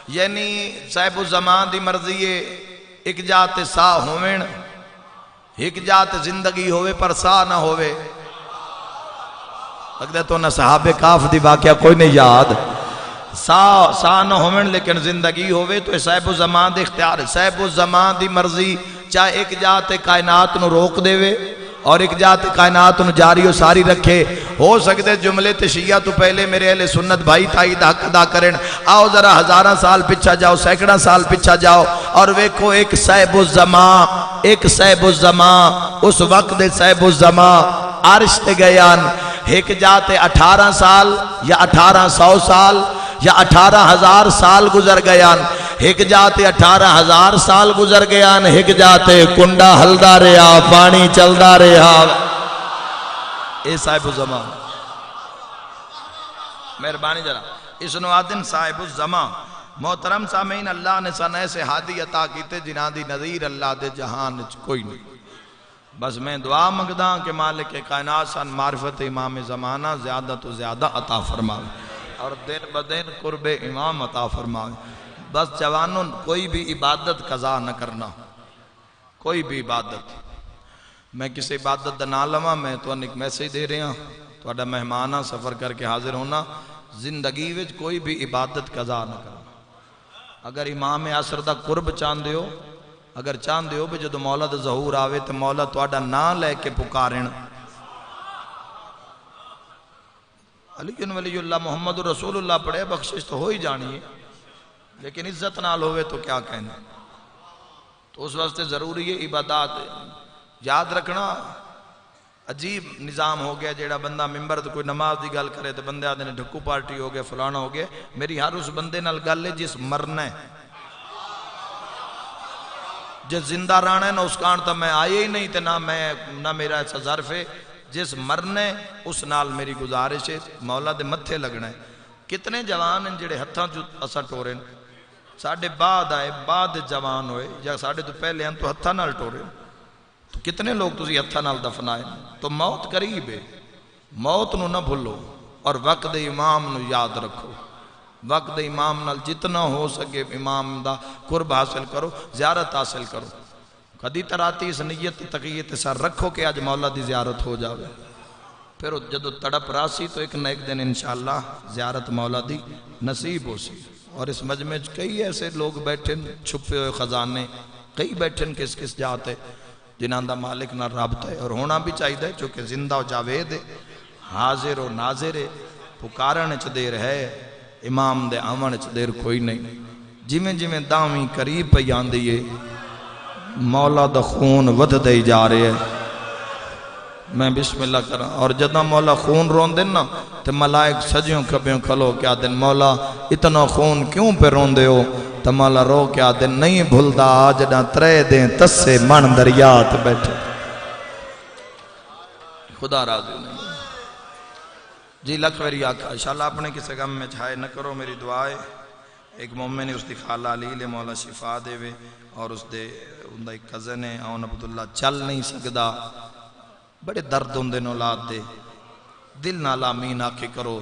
یعنی صاحب الزمان دی مرضی ہے ایک جاتے سا ہومن, ایک جات زندگی ہوئے پر سا نہ ہوئے. لگتا ہے تو نہ صحابہ کاف دی واقعہ کوئی نہیں یاد. سا نہ ہوئے لیکن زندگی ہوئے تو صاحب الزمان دے اختیار ہے. صاحب الزمان دی مرضی چاہے ایک جات کائنات نو روک دے وے اور ایک جات کائنات نو جاری و ساری رکھے. ہو سکتے جملے تے شیعہ تو پہلے میرے اہل سنت بھائی تائید حق ادا کریں. آؤ ذرا 1000 سال پچھا جاؤ, سینکڑا سال پچھا جاؤ اور ویکھو ایک صاحب الزمان اس وقت دے صاحب الزمان عرش تے گیان. ایک جاتے 18 سال یا 1800 سال یا 18,000 سال گزر گیان. ایک جاتے 18,000 سال گزر گیان. ایک جاتے کنڈا ہلدا رہا, پانی چلدا رہا. اے صاحب الزمان مہربانی ذرا اس نوادن صاحب الزمان. محترم سامعین اللہ نے سن ایسے ہادی عطا کیتے جنہاں دی نظیر اللہ دے جہان کوئی نہیں. بس میں دعا منگدا کہ مالک کائنات سن معرفت امام زمانہ زیادہ تو زیادہ عطا فرمائے اور دن بدن قرب امام عطا فرمائے. بس جوانوں کوئی بھی عبادت قضا نہ کرنا, کوئی بھی عبادت. میں کسی عبادت دا نہ لواں, میں تو ایک میسیج دے رہا تو اڈا مہمانہ سفر کر کے حاضر ہونا. زندگی وچ کوئی بھی عبادت قضا نہ کرنا. اگر امام عصر دا قرب چاندے ہو, اگر چاندے ہو بھی جدو مولا دا ظہور آوے تو مولا تو اڈا نا لے کے پکارن علی ولی اللہ محمد رسول اللہ پڑھے بخشش تو ہو ہی جانی ہے, لیکن عزت نال ہوئے تو کیا کہنا. تو اس واسطے ضروری ہے عبادات. یاد رکھنا عجیب نظام ہو گیا جیڑا بندہ ممبر تو کوئی نماز دی گل کرے تو بندے آدھے نے ڈھکو پارٹی ہو گیا فلانا ہو گیا. میری ہر اس بندے نال گل ہے جس مرنا ہے, جس زندہ رانا ہے. نہ اس کان تو میں آئے ہی نہیں تے نہ میرا ایسا ظرف ہے. جس مرنے اس نال میری گزارش ہے مولا دے متھے لگنا ہے. کتنے جوان ہیں جڑے ہتھاں جو اسا ٹورے ساڑھے بعد آئے بعد جوان ہوئے یا ساڑھے تو پہلے ہیں تو ہتھاں نال ٹورے. تو کتنے لوگ تسی ہتھاں نال دفنائے. تو موت قریب ہے, موت نو نہ بھولو اور وقت امام نو یاد رکھو. وقت امام نال جتنا ہو سکے امام دا قرب حاصل کرو, زیارت حاصل کرو. کدی تراتی اس نیت تقیت سر رکھو کہ آج مولا دی زیارت ہو جاوے. پھر جدو تڑپ راسی تو ایک نہ ایک دن انشاءاللہ زیارت مولا دی نصیب ہو سی. اور اس مجمع کئی ایسے لوگ بیٹھے چھپے ہوئے خزانے, کئی بیٹھے کس جاتے جنہاں دا مالک نہ رابطہ ہے. اور ہونا بھی چاہیے چونکہ زندہ و جاوید ہے, حاضر و ناظر ہے. پکارن چ دیر ہے, امام دے آمن چ دیر کوئی نہیں. جویں جویں داویں قریب پہ آندی ہے مولا دا خون ود دے جا رہے ہیں. میں بسم اللہ کراں اور جدہ مولا خون رون دن نا تو ملائک سجیوں کبھیوں کھلو کیا دن مولا اتنا خون کیوں پہ رون دے ہو. تو مولا رو کیا دن نہیں بھولدا جدہ ترے دیں تسے من دریات بیٹھے. خدا راضی نہیں جی. لکھ میری آقا انشاءاللہ اپنے کسی غم میں چھائے نہ کرو. میری دعا ہے ایک مومن نے اس دی خالہ علی لے مولا شفا دے وے اور اس دے اندہ ایک کزن ہے آن عبداللہ چل نہیں سکدا بڑے درد ہوندے اولاد دے دل نال آمین آکے کرو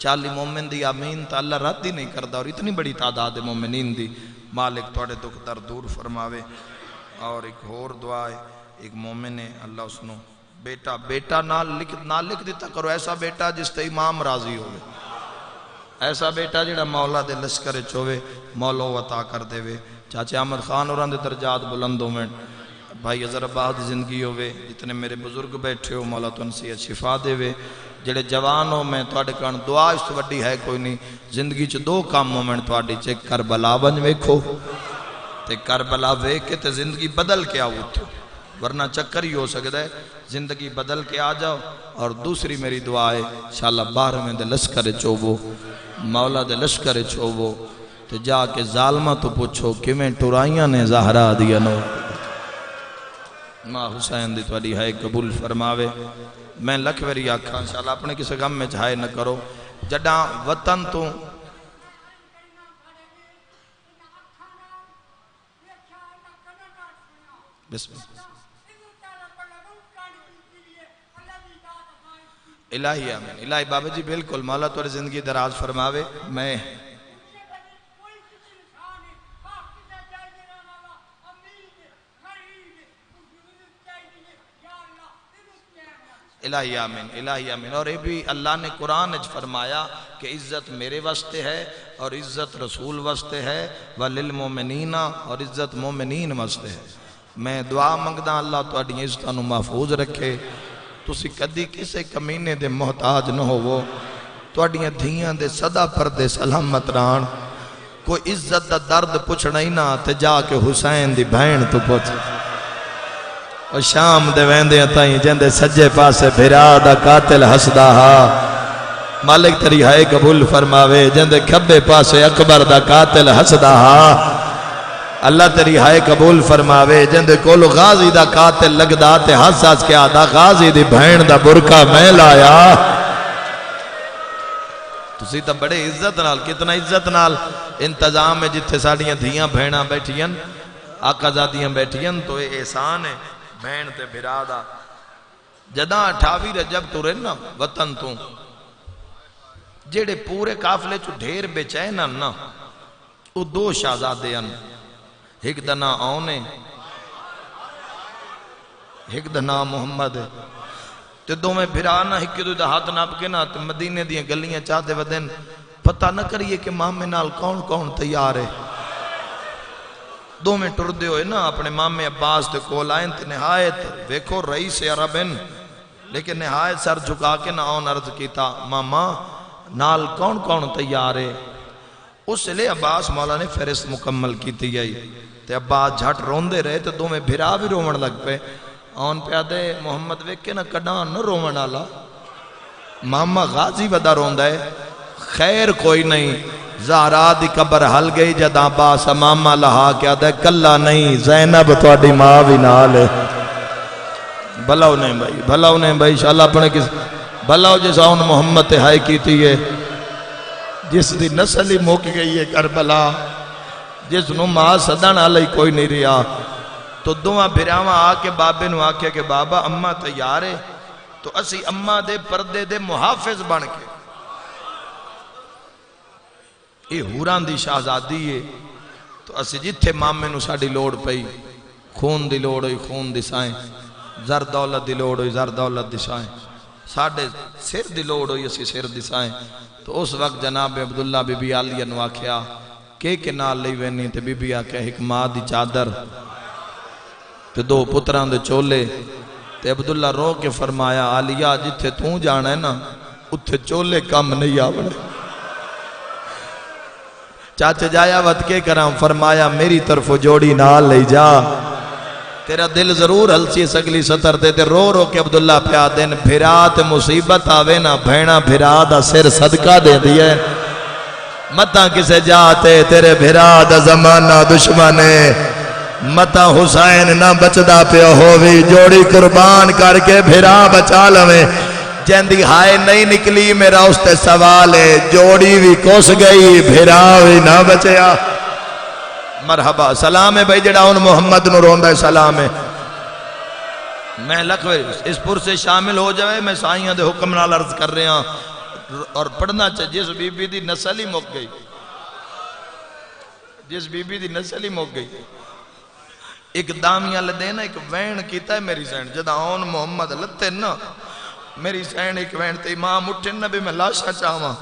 40 مومن دی آمین تا اللہ رد ہی نہیں کردا اور اتنی بڑی تعداد مومنین دی مالک توڑے دکھ درد دور فرماوے اور ایک اور دعا ہے ایک مومن نے اللہ اس نو بیٹا نال لکھ دیتا کرو ایسا بیٹا جس تے امام راضی ہوئے ایسا بیٹا جڑا مولا دے لشکر چوے مولا عطا کر دے وے چاچے احمد خان اور اندے درجات بلند ہوئے بھائی عزر آباد زندگی ہوئے جتنے میرے بزرگ بیٹھے ہو مولا تو انسی شفا دے وے جڑے جوان ہو میں توڑے کان دعا اس وڈی ہے کوئی نہیں زندگی چ 2 کام ہو میں توڑی چے کربلا بن ویکھو تے کربلا ویکھ کے تے زندگی بدل کے آؤ تھو ورنہ چکر ہی ہو سکتا ہے زندگی بدل کے آ جاؤ اور دوسری میری دعا ہے انشاءاللہ 12ویں دے لشکر چوبو مولا دے لشکر چوبو تے جا کے ظالمہ تو پوچھو کیویں ٹرائیاں نے زہرا دیا نو ماں حسین دی توڑی ہے قبول فرماوے میں لکھ ویری آکھاں انشاءاللہ اپنے کسی غم میں چاہے نہ کرو جڑاں وطن تو بسم اللہ الہی آمین الہی بابا جی بالکل مولا توڑے زندگی دراز فرماوے میں الہی آمین الہی آمین اور یہ بھی اللہ نے قرآن اج فرمایا کہ عزت میرے واسطے ہے اور عزت رسول واسطے ہے وَلِلْمُؤْمِنِينَ اور عزت مومنین واسطے ہے میں دعا منگدا اللہ توڑی عزتانو محفوظ رکھے تسی کدی کسے کمینے دے محتاج نہ ہو توڑیاں دھیاں دے صدا پردے سلامت ران کوئی عزت دا درد پوچھنا ہی نہ تے جا کے حسین دی بہن تو پوچھ اور شام دے ویندے تائیں جندے سجے پاسے بھرا دا قاتل حسدہ مالک تری ہائے قبول فرماوے جندے کھبے پاسے اکبر دا قاتل حسدہ اللہ تری ہائے قبول فرماوے جندے کولو غازی دا قاتل لگدا تے حساس کیا دا غازی دی بہن دا برکہ میں لایا تسی تا بڑے عزت نال کتنا عزت نال انتظام ہے جتھے ساڑیاں دھیاں بہناں بیٹھیاں آقا زادیاں بیٹھیاں تو یہ احسان ہے بہن تے بھرادا جداں 28 رجب تو رہنا وطن تو جیڑے پورے قافلے چو ڈھیر بے چین نا او 2 شہزادے ان ایک دنا آونے ایک دنا محمد تے دو میں بھرانا ایک دو دا ہاتھ ناپ کے نا تے مدینے دیاں گلیاں چاہتے ودن پتہ نہ کریے کہ مامے نال کون کون تیار ہے 2 میں ٹر دے ہوئے نا اپنے مامے عباس دے کول آئیں تے نہایت ویکھو رئیس عربن لیکن نہایت سر جھکا کے نہ آن عرض کیتا ماما نال کون کون تیار ہے اس لئے عباس مولا نے فہرست مکمل کی تھی گئی تے عباس جھٹ روندے رہے تے 2 میں بھرا بھی رومن لگ پہ آن پیادے محمد ویکھے نہ کڈان نہ رومن آلا ماما غازی ودا روندہ ہے خیر کوئی نہیں زہرا دی قبر حل گئی جداں باس ماما لہا کیا دے کلا نہیں زینب توڑی ماں بھی نالے بھلاو نہیں بھائی انشاءاللہ اپنے کس بھلاو جیسا ان محمد تہائی کی تھی ہے جس دی نسل ہی موک گئی ہے کربلا جس نو ماں صدن علی کوئی نہیں رہا تو 2 بھراواں آکے بابے نو آکے کہ بابا اممہ تیار ہے تو اسی اممہ دے پردے دے محافظ بن کے یہ ہوران دی شہزادی ہے تو اسی جتھے مامے نو ساڑی لوڑ پئی خون دی لوڑ ہوئی خون دی سائیں زر دولت دی لوڑ ہوئی زر دولت دی سائیں ساڑے سر دی لوڑ ہوئی اسی سر دی سائیں تو اس وقت جناب عبداللہ بی بی آلیہ نو آکھیا کے نال لئی وینی تے بی بی آکھیا ایک ماں دی چادر تے 2 پتران دے چولے تے عبداللہ رو کے فرمایا آلیہ جتھے توں جانا ہے نا اتھے چولے کم نہیں آوڑے چاچے جایا وقت کے کرام فرمایا میری طرف جوڑی نال لے جا تیرا دل ضرور ہلسی سگلی سطر دے رو رو کے عبداللہ پیا دین بھرا تے مصیبت آوے نا بھینا بھرا دا سر صدقہ دے دیئے متاں کسے جاتے تیرے بھرا دا زمانہ دشمنے متاں حسین نہ بچدا پہ ہووی جوڑی قربان کر کے بھرا بچا لویں جیندی ہائے نہیں نکلی میرا اس تے سوال ہے جوڑی بھی کوس گئی بھیرا بھی نہ بچیا مرحبا سلام ہے بھائی جڑا ان محمد نو روندہ ہے سلام ہے میں لکھوے اس پر سے شامل ہو جائے میں سائیاں دے حکم نال عرض کر رہے ہیں اور پڑھنا چاہے جس بی بی دی نسل ہی مک گئی جس بی بی دی نسل ہی مک گئی ایک دامیاں لدینا ایک وین کیتا ہے میری سین جدہ آن محمد لتے نا میری سین ایک وین تے امام اٹھن نبی میں لاشا چاہواں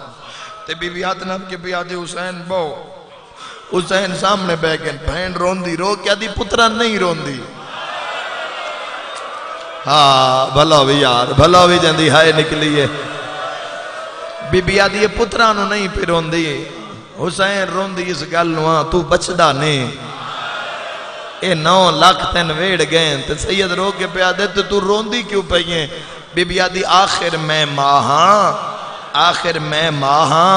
تے بی بی آت نب کے بی آدھی حسین بو حسین سامنے بے گئن بہن روندی رو کیا دی پترہ نہیں روندی ہاں بھلا بھی یار بھلا بھی جندی ہائے نکلی ہے بی بی آدھی یہ پترانو نہیں پہ روندی حسین روندی اس گل نوان تو بچدہ نہیں اے 9 لاکھ تین ویڑ گئے تے سید رو کے پہ آدھے تو روندی کیوں پہیے بی بی آدھی آخر میں ماہاں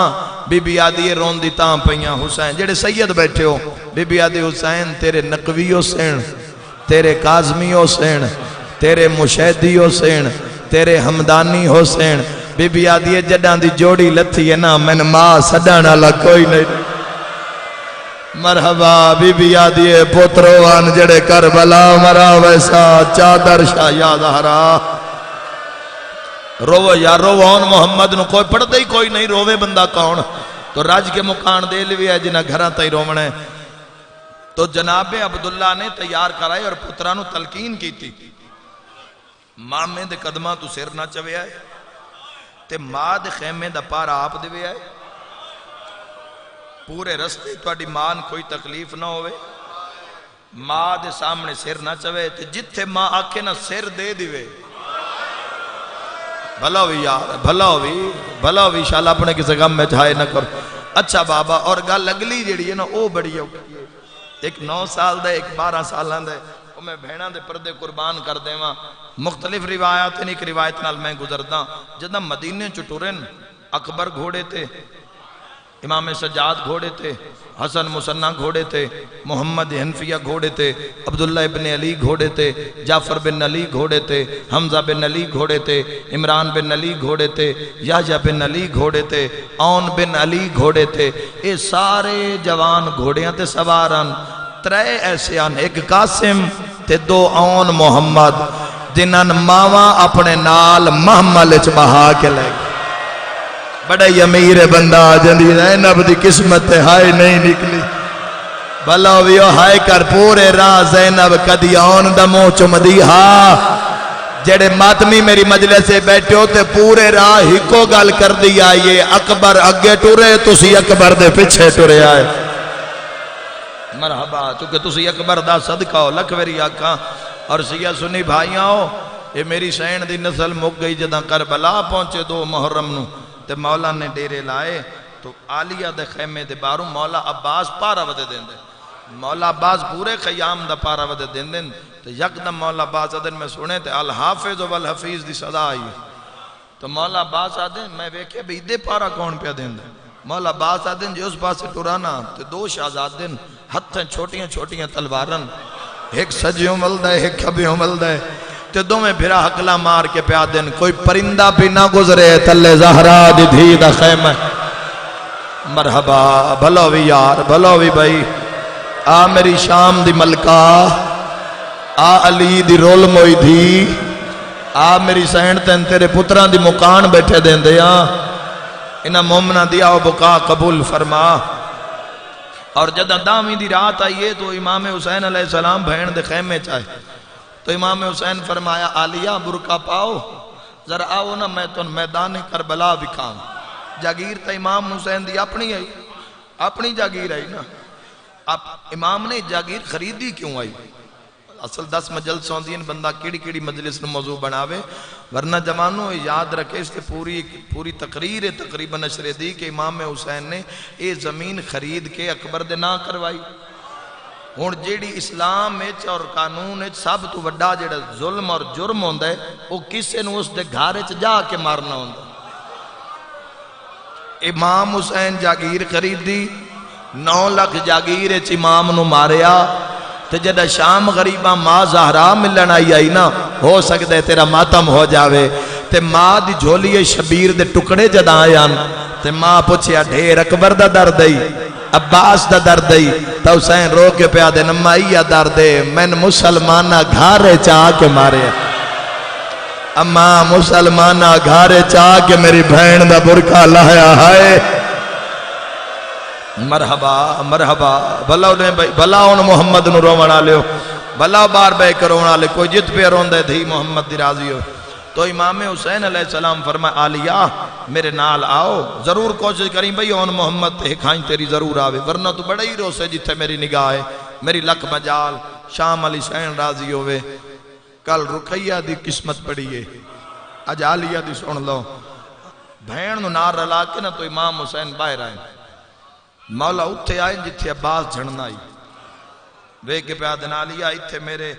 بی بی آدھی روندی تاں پہیاں حسین جڑے سید بیٹھے ہو بی بی آدھی حسین تیرے نقویوں سین تیرے کاظمیوں سین تیرے مشہدیوں سین تیرے حمدانی حسین بی بی آدھی جڑاں دی جوڑی لتھی ہے نا میں ماں سڈانا لا کوئی نہیں مرحبا بی بی آدھی پتروان جڑے کربلا مرا ویسا چادر شاہ یا زہرا روو یا روون محمد نو کوئی پڑھ دے کوئی نہیں روے بندہ کون تو راج کے مکان دے لیے ہے جنہ گھران تائی رومنے تو جناب عبداللہ نے تیار کرائی اور پترانو تلقین کی تھی ماں میں دے قدمہ تو سر نہ چوے آئے تے ماں دے خیمے دا پارا آپ دے آئے پورے رستے توڑی ماں کوئی تکلیف نہ ہوئے ماں دے سامنے سر نہ چوے تے جتھے ماں آکے نہ سر دے دیوے بھلا ہوئی یار بھلا ہوئی شاءاللہ اپنے کسی غم میں چاہے نہ کرو اچھا بابا اور گل اگلی جڑی ہے نا او بڑی ہے ایک 9 سال دے ایک 12 سالان دے وہ میں بہنہ دے پردے قربان کر دے وہاں مختلف روایات ہیں ایک روایت نال میں گزردہ جدہ مدینے چٹورن اکبر گھوڑے تھے امام سجاد گھوڑے تھے حسن مسنہ گھوڑے تھے محمد حنفیہ گھوڑے تھے عبداللہ ابن علی گھوڑے تھے جعفر بن علی گھوڑے تھے حمزہ بن علی گھوڑے تھے عمران بن علی گھوڑے تھے یحییٰ بن علی گھوڑے تھے عون بن علی گھوڑے تھے یہ سارے جوان گھوڑیاں تے سواران 3 ایسے آن ایک قاسم تے 2 عون محمد جنہاں ماواں اپنے نال محمل اچ بہا کے لے گئے بڑا امیر بندہ جندی زینب دی قسمت ہائے نہیں نکلی بھلا ویو ہائے کر پورے راہ زینب کدی آن دا منہ چمدی ہاں جڑے ماتمی میری مجلس سے بیٹھے ہوتے پورے راہ ہی کو گل کر دیا یہ اکبر اگے ٹورے تسی اکبر دے پیچھے ٹورے آئے مرحبا چونکہ تسی اکبر دا صدقہ ہو لکھوری آکھاں اور سیاہ سنی بھائیاں ہو یہ میری سین دی نسل مک گئی جدہ کربلا پہنچے 2 محرم نو تے مولا نے ڈیرے لائے تو آلیہ دے خیمے دے باروں مولا عباس پارا ودے دیں دیں مولا عباس پورے خیام دا پارا ودے دیں دیں تو یک دم مولا عباس دن میں سنے تے الحافظ والحفیظ دی صدا آئی تو مولا عباس دن میں ویکھے بھی دے پارا کون پہ دیں دیں مولا عباس دن جو اس پاس سے ٹورانا تے 2 شہزاد دن ہتھیں چھوٹیاں چھوٹیاں تلوارن ایک سجیوں ملدہ ہے ایک کھبیوں ملدہ ہے تے دو میں بھرا حقلہ مار کے پیا دن کوئی پرندہ بھی نہ گزرے تلے زہرا دی دھی دا خیمہ مرحبا بھلوی یار بھلوی بھائی آ میری شام دی ملکہ آ علی دی رول موئی دھی آ میری سین تین تیرے پتران دی مکان بیٹھے دیں دیا انہا مومنہ دیا و بقا قبول فرما اور جدہ دامی دی رات آئیے تو امام حسین علیہ السلام بہن دے خیمے چاہے تو امام حسین فرمایا آلیہ برکا پاؤ ذرا آؤ نا میں تو میدان کربلا بکھاؤں جاگیر تا امام حسین دی اپنی جاگیر آئی نا امام نے جاگیر خریدی کیوں آئی اصل 10 مجلس ہوندین بندہ کیڑی کیڑی مجلس نے موضوع بناوے ورنہ جوانوں یاد رکھے اس کے پوری تقریر تقریباً نشر دی کہ امام حسین نے یہ زمین خرید کے اکبر دے نہ کروائی ہون جیڑی اسلام اور قانون سب تو وڈا جیڑا ظلم اور جرم ہوندہ ہے وہ کسے نو اس دے گھارے جا کے مارنا ہوندہ امام حسین جاگیر خریدی 9 لاکھ جاگیر امام نو ماریا تے جدہ شام غریبہ ماں زہرا ملن آئی نا ہو سکتا ہے تیرا ماتم ہو جاوے تے ماں دی جھولی شبیر دے ٹکڑے جداں آیاں تے ماں پوچھیا ڈھیر اکبر دا درد ہے عباس دا درد ہے تو حسین رو کے پیا دے نمائیا درد ہے میں مسلمانہ گھارے چاہ کے مارے اما مسلمانہ گھارے چاہ کے میری بہن دا برکھا لایا ہے مرحبا مرحبا بھلا ان محمد نو رونا لیو بھلا بار بے کرونا لے کوئی جت پہ رون دے تھی محمد دی راضی ہو تو امام حسین علیہ السلام فرمائے آلیہ میرے نال آؤ ضرور کوشش کریں بھئی اون محمد تے کھائیں تیری ضرور آوے ورنہ تو بڑا ہی روسے جتھے میری نگاہ ہے میری لک مجال شام علی حسین راضی ہوئے کل رقیہ دی قسمت پڑی ہے اج آلیہ دی سن لو بھین نو نار رلا کے نہ تو امام حسین باہر آئیں مولا اتھے آئیں جتھے عباس جھڑنا آئی وے کے پہ آدھنا آلیہ اتھے میرے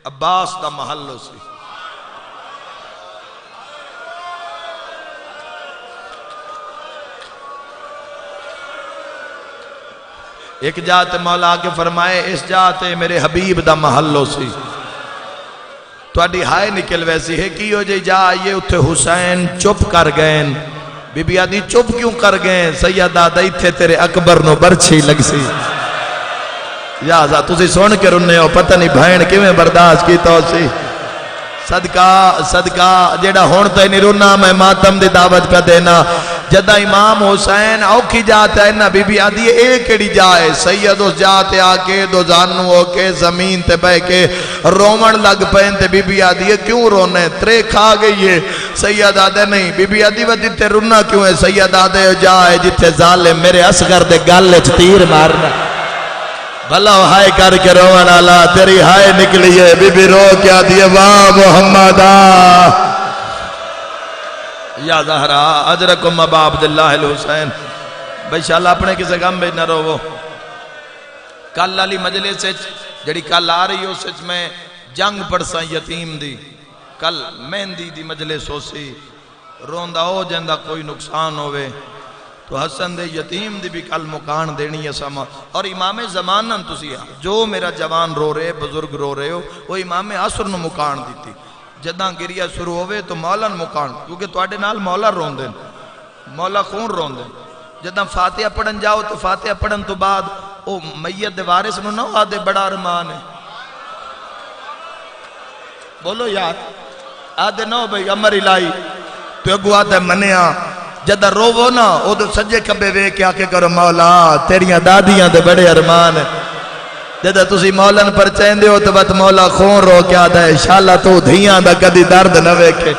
عباس دا محلو سی ایک جاتے مولا کے فرمائے اس جاتے میرے حبیب دا محلو سی تو اڈی ہائے نکل ویسی ہے کی ہو جائے جا یہ اتھے حسین چپ کر گئے بی بی آدھی چپ کیوں کر گئے سیدہ دائی تھے تیرے اکبر نو برچھی لگ سی یا ذا تُسی سن کے رننے ہو پتہ نہیں بھائن کیویں برداشت کی تو سی صدقہ جیڑا ہونتا ہے نہیں رننا میں ماتم دی دعوت پہ دینا جدہ امام حسین اوکھی جاتا ہے نا بی بی آدھی ایک ایڑی جائے سید اس جاتے آکے دو زانو ہوکے زمین تے بے کے رومن لگ پہن تے بی بی آدھی کیوں رونے ترے کھا گئی ہے سید آدھے نہیں بی بی آدھی ودی تے رننا کیوں ہے سید آدھے جائے جتے ظالم میرے اصغر دے گالے تیر مارنا بھلا ہائے کر کے روان آلا تیری ہائے نکلی ہے بی بی رو کیا دیئے واہ محمدہ یا زہرا اجرکم ابا عبداللہ الحسین بھائی شاءاللہ اپنے کسے غم بے نہ رو وہ کل علی مجلس جڑی کل آ رہی ہو سچ میں جنگ پڑسا یتیم دی کل مہندی دی مجلس ہو سی روندہ ہو جندہ کوئی نقصان ہوئے تو حسن دے یتیم دی بھی کل مکان دینی ہے سما اور امام زمانن تسی جو میرا جوان رو رہے بزرگ رو رہے ہو وہ امام عصر نو مکان دیتی جداں گریہ شروع ہوئے تو مولاً مکان کیونکہ توڑے نال مولا رون دیں مولا خون رون دیں جداں فاتحہ پڑھن جاؤ تو فاتحہ پڑھن تو بعد او میت دے وارث نو نہ آدھے بڑا ارمان ہے بولو یار آدھے نو بھئی امر الہی تو اگو آدھے منیا جدہ روو نا او دو سجے کبے وے کیا کہ کرو مولا تیریاں دادیاں دے بڑے ارمان ہے جدہ تسی مولاً پر چین دے ہو تو بات مولا خون رو کیا دا ہے انشاءاللہ تو دھیاں دا کدی درد نہ ویکھے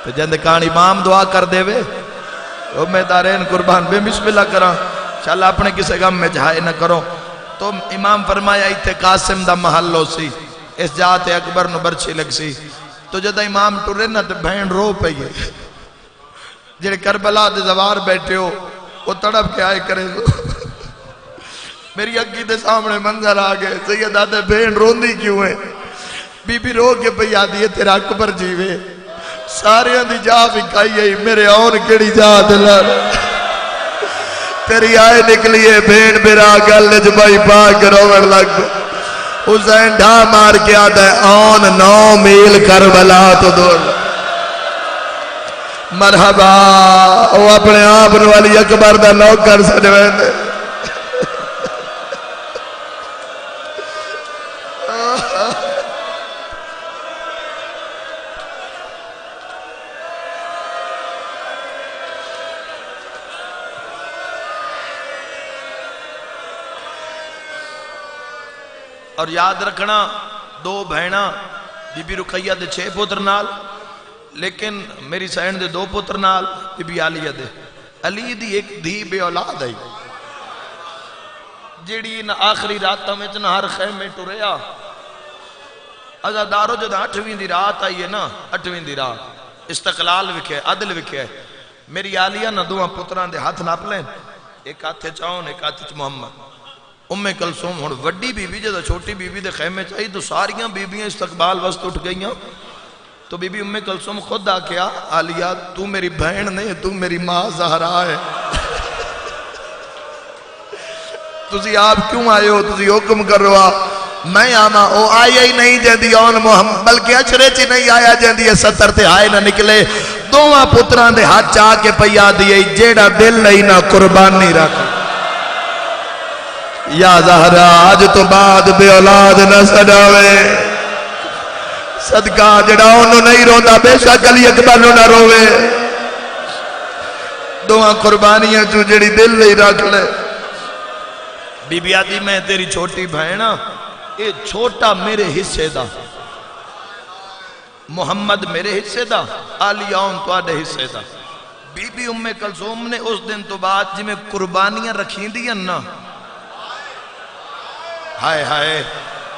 تو جند کان امام دعا کر دے وے او میں دارین قربان بے بسم اللہ کرا انشاءاللہ اپنے کسے غم میں جہائے نہ کرو تو امام فرمایا ایتھے قاسم دا محلو سی اس جاتے اکبر نو برچی لگ سی تو جدہ امام ٹورے نہ تو بہن رو پئیے جڑے کربلا دے زوار بیٹھے ہو وہ تڑپ کے آئے کرے میری اگی دے سامنے منظر آگئے سید آدھے بہن روندی کیوں ہے بی بی رو کے پہ یادی ہے تیرا اکبر جیوے سارے دی جا بھی کھائی ہے میرے اور کڑی جا دلر تیری آئے نکلی ہے بہن میرا گل جبائی پاک روڑ لگ حسین ڈھا مار کے آدھے آن 9 میل کربلا تو دور مرحبا وہ اپنے آپ والی اکبر دا نوکر سنوے دے اور یاد رکھنا 2 بہنا بی بی رقیہ دے 6 پتر نال لیکن میری سین دے 2 پتر نال بی بی علیہ دے علی دی ایک دھی بے اولاد ہے جیڑی ان آخری راتہ میں چنا ہر خیمے ٹوریا ازادارو جدہ 8ویں دی رات آئی ہے نا 8ویں دی رات استقلال وکھے عدل وکھے میری علیہ نہ 2 پتران دے ہاتھ ناپ لیں ایک ہاتھ چاون ایک ہاتھ محمد کلثوم ہون وڈی بی بی جدہ چھوٹی بی بی دے خیمے چاہی تو ساریاں بی بیاں استقبال وسط اٹھ گئیاں تو بی بی کلثوم خود آ کیا علیہ تو میری بہن نہیں تو میری ماں زہرا ہے تسی آپ کیوں آئے ہو تسی حکم کر رہا میں آما او آیا ہی نہیں جاندی اون محمد بلکہ اچھرے چی نہیں آیا جاندی ہے 70 تے آئے نہ نکلے دوواں پتران دے ہاتھ چاہ کے پیا دیئے جیڑا دل نہیں نہ قربانی رکھ یا زہرا آج تو بعد بے اولاد نہ سڑاوے صدقہ جڑا انہوں نہیں روندہ بے شک علی اکبر نہ روے دوہاں قربانیاں جو جڑی دل نہیں رکھ لے بی بی آدھی میں تیری چھوٹی بہنہ اے چھوٹا میرے حصے دا محمد میرے حصے دا آلی آن تو آدھے حصے دا بی بی ام کلثوم نے اس دن تو بعد جی میں قربانیاں رکھیں دیا نا ہائے ہائے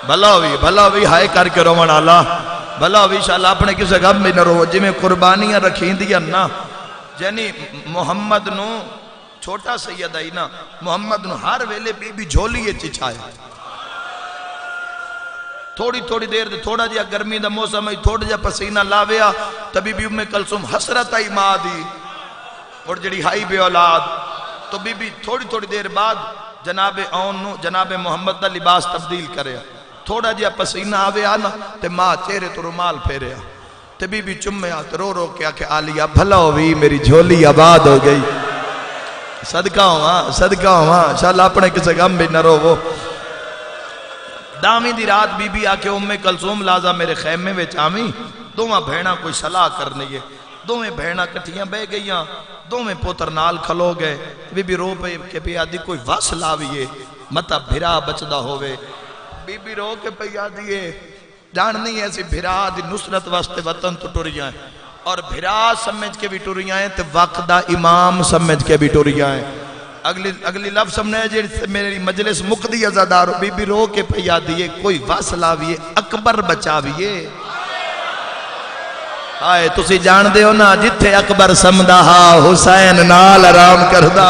بھلا ہوئی ہائے کر کے روان اللہ بھلا ہوئی شاءاللہ اپنے کسے غم میں نہ رو جی میں قربانیاں رکھیں دیا نا یعنی محمد نو چھوٹا سید آئی نا محمد نو ہر ویلے بی بی جھولیے چچھائے تھوڑی دیر دے تھوڑا جیا گرمی دا موسم ہے تھوڑا جیا پسینہ لاویا تبھی بھی ام کلثوم حسرت آئی ماں دی اور جڑی ہائی بے اولاد تو بی بی تھوڑی دیر بعد جناب اون نو جناب محمد دا لباس تبدیل کرے تھوڑا جیا پسینہ آوے آنا تے ماں چہرے تو رومال پھیرے تے بی بی چمے آتے رو کیا کہ آلیہ بھلا ہوئی میری جھولی آباد ہو گئی صدقہ ہوا شاءاللہ اپنے کسے غم بھی نہ رو وہ دامی دی رات بی بی آکے ام کلثوم لازا میرے خیمے میں چامی دوواں بھیڑا کوئی صلاح کرنے گے دوویں بھیڑا کٹھیاں بے گئیاں دوویں پوتر نال کھلو گئے بی بی رو پہ کہ پہ آدھی کوئی وس لاویے متا بھرا بچدا ہوئے بی بی رو کے پہ آدھیے جان نہیں ایسی بھرا دی نصرت واسطے وطن تو ٹوریاں ہیں اور بھرا سمجھ کے بھی ٹوریاں ہیں تے وقت دا امام سمجھ کے بھی ٹوریاں ہیں اگلی لفظ سمجھے جیڑی میری مجلس مقدی ازادار بی بی رو کے پہ آدھیے کوئی وس لاویے اکبر بچاویے آئے تسی جان دے ہو نا جتھے اکبر سمدہ حسین نال آرام کردہ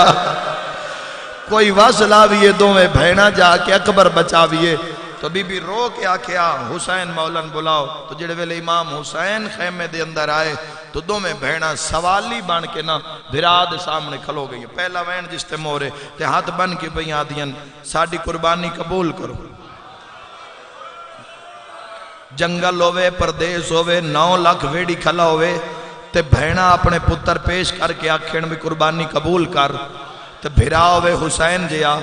کوئی وس لاویے دوویں بھیڑا جا کے اکبر بچاویے تو بی بی رو کے آکھیا حسین مولانا بلاؤ تو جڑے ویلے امام حسین خیمے دے اندر آئے تو دو میں بہنا سوالی بان کے نا بھراد سامنے کھلو گئی پہلا وین جس تے مورے تے ہاتھ بن کے پہی آدھین ساڑی قربانی قبول کرو جنگل ہوئے پردیس ہوئے 9 لاکھ ویڑی کھلا ہوئے تے بہنا اپنے پتر پیش کر کے آکھین بھی قربانی قبول کر تے بھرا ہوئے حسین جیا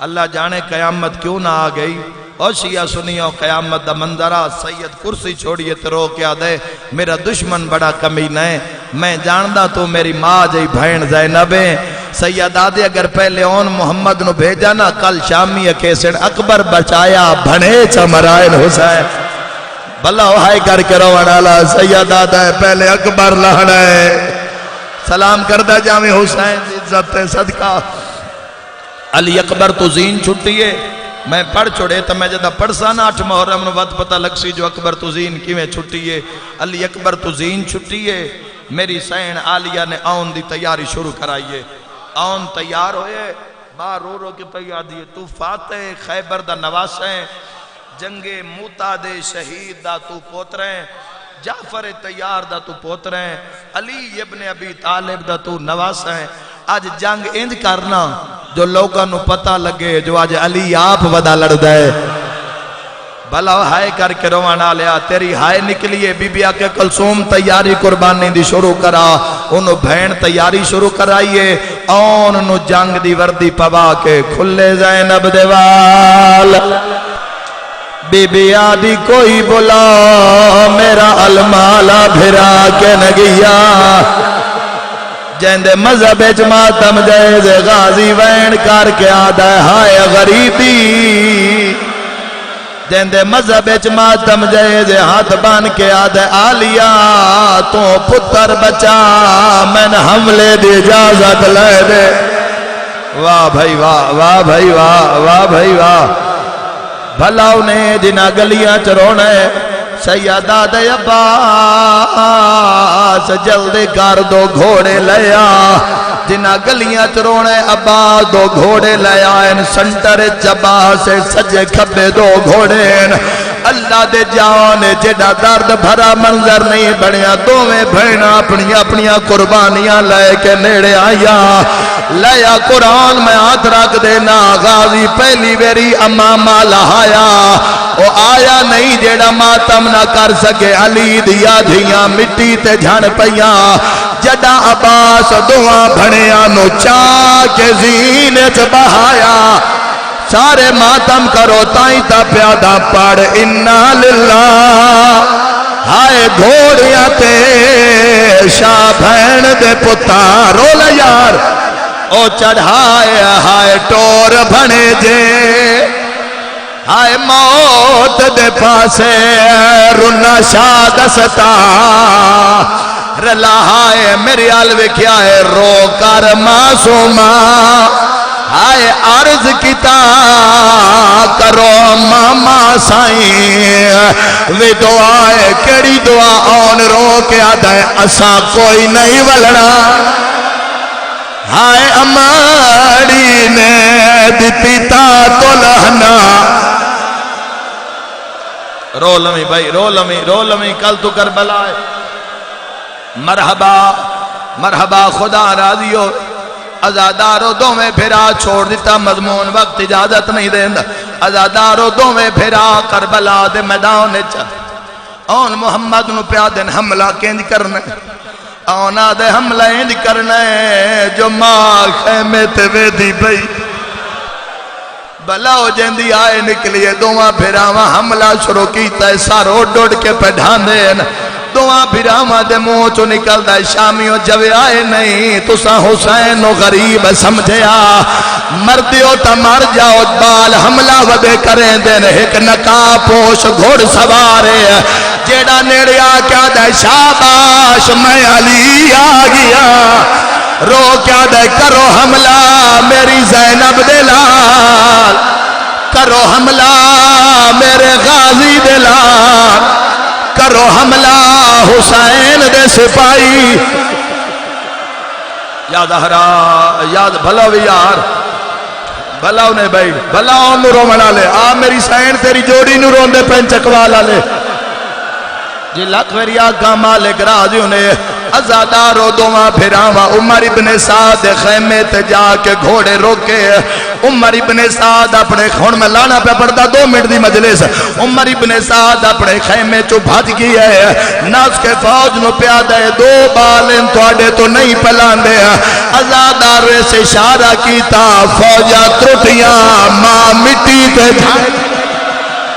اللہ جانے قیامت کیوں نہ آ گئی اور شیعہ سنیو قیامت دا منظرہ سید کرسی چھوڑیے تے رو کیا دے میرا دشمن بڑا کمینہ ہے میں جاندہ تو میری ماں جائی بھین زینب ہے سید آدھے اگر پہلے اون محمد نو بھیجا نا کل شامی کیسڑ اکبر بچایا بھنے چمرائن حسین بھلا ہائے کر کے روانا اللہ سید آدھے پہلے اکبر لہنا ہے سلام کردہ جامی حسین عزت صدقہ علی اکبر تو زین چھٹیے میں پڑھ چھوڑے تو میں جدہ پڑھ سانا 8 محرم نو وقت پتہ لگ سی جو اکبر تو زین کیویں چھٹیے علی اکبر تو زین چھٹیے میری سین آلیہ نے آن دی تیاری شروع کرائیے آن تیار ہوئے باہر رو رو کے پہی آدھیے تو فاتح خیبر دا نواسیں جنگ موتا دے شہید دا تو پوتریں جعفر تیار دا تو پوتریں علی ابن ابی طالب دا تو نواسیں آج جنگ انج کرنا جو لوگاں نو پتہ لگے جو آج علی آپ ودا لڑ دے بھلا ہائے کر کے روانا لیا تیری ہائے نکلیے بی بی آکے کلثوم تیاری قربانی دی شروع کرا انہوں بھین تیاری شروع کرائیے انہوں جنگ دی وردی پوا کے کھلے زینب دیوال بی بی آدھی کوئی بلا میرا المالا بھرا کے نگیا جیندے مذہب اجماتم جائز غازی وین کر کے آدھا ہے ہائے غریبی جیندے مذہب اجماتم جائز ہاتھ بان کے آدھا ہے آلیا تو پتر بچا میں نے حملے دی اجازت لے دے واہ بھائی واہ واہ بھائی واہ واہ بھائی واہ بھلا انہیں جنہ گلیاں چرونے سیدہ دے عباس جلدی کر دو گھوڑے لیا جنہ گلیاں چرونے عباس 2 گھوڑے لیا ان سنٹر چبا سے سجے کھبے 2 گھوڑے اللہ دے جان جڑا درد بھرا منظر نہیں بڑھیا دوویں بھینا اپنی قربانیاں لے کے نیڑے آیا لیا قرآن میں ہاتھ رکھ دینا غازی پہلی بیری امامہ لہایا او آیا نہیں جیڑا ماتم نہ کر سکے علی دیا دھیاں مٹی تے جھن پیاں جڑا عباس دعا بھڑیاں نو چاہ کے زینے چ بہایا سارے ماتم کرو تائیں تا پیادہ پڑھ انا للہ ہائے گھوڑیاں تے شاہ بھین دے پتار رولا یار او چڑھائے ہائے ٹور بھنے جے ہائے موت دے پاسے رنا شاہ دستا رلا ہائے میری علوے کیا ہے رو کر معصومہ ہائے عرض کیتا کرو ماما سائیں وی دعائے کیڑی دعا آن رو کے آدھا ہے اسا کوئی نہیں ولڑا ہائے اماڑی نے دیتی تا تو لہنا رو لمی بھائی رو لمی کل تو کربلا ہے مرحبا مرحبا خدا راضی ہو ازادارو دو میں پھرا چھوڑ دیتا مضمون وقت اجازت نہیں دیندہ ازادارو دو میں پھرا کربلا دے میدان چاہ آن محمد نو پیادن حملہ کینج کرنے آنا دے حملہ انج کرنے جو ماں خیمے تے ویدی بھئی بلاو جندی آئے نکلیے دوہاں پھراواں حملہ شروع کیتا ہے سارو ڈوڑ کے پڑھان دین دوہاں پھراواں دے منہ چو نکل دا شامیوں جوے آئے نہیں تو سا حسین و غریب سمجھیا مردیو تا مر جاؤ بال حملہ ودے کریں دین ایک نکا پوش گھوڑ سوارے جیڑا نیڑیا کیا دے شاباش میں علی آگیا رو کیا دے کرو حملہ میری زینب دلال کرو حملہ میرے غازی دلال کرو حملہ حسین دے سپائی یاد ہرا یاد بھلاوی یار بھلاو نے بھائی بھلاو نورو منا لے آ میری سین تیری جوڑی نوروں دے پین چکوالا لے جی لکھ میری آگا مالک راضیوں نے ازادارو دوہاں پھراواں عمر ابن سعد خیمے تے جا کے گھوڑے روکے عمر ابن سعد اپنے خون میں لانا پہ پڑتا 2 منٹ دی مجلس عمر ابن سعد اپنے خیمے چو بھج گئی ہے ناس کے فوج نو پیادہ ہے 2 بالیں توڑے تو نہیں پلان دے ازادارو سے اشارہ کیتا فوجہ ترٹیاں ماں مٹی تے جھائے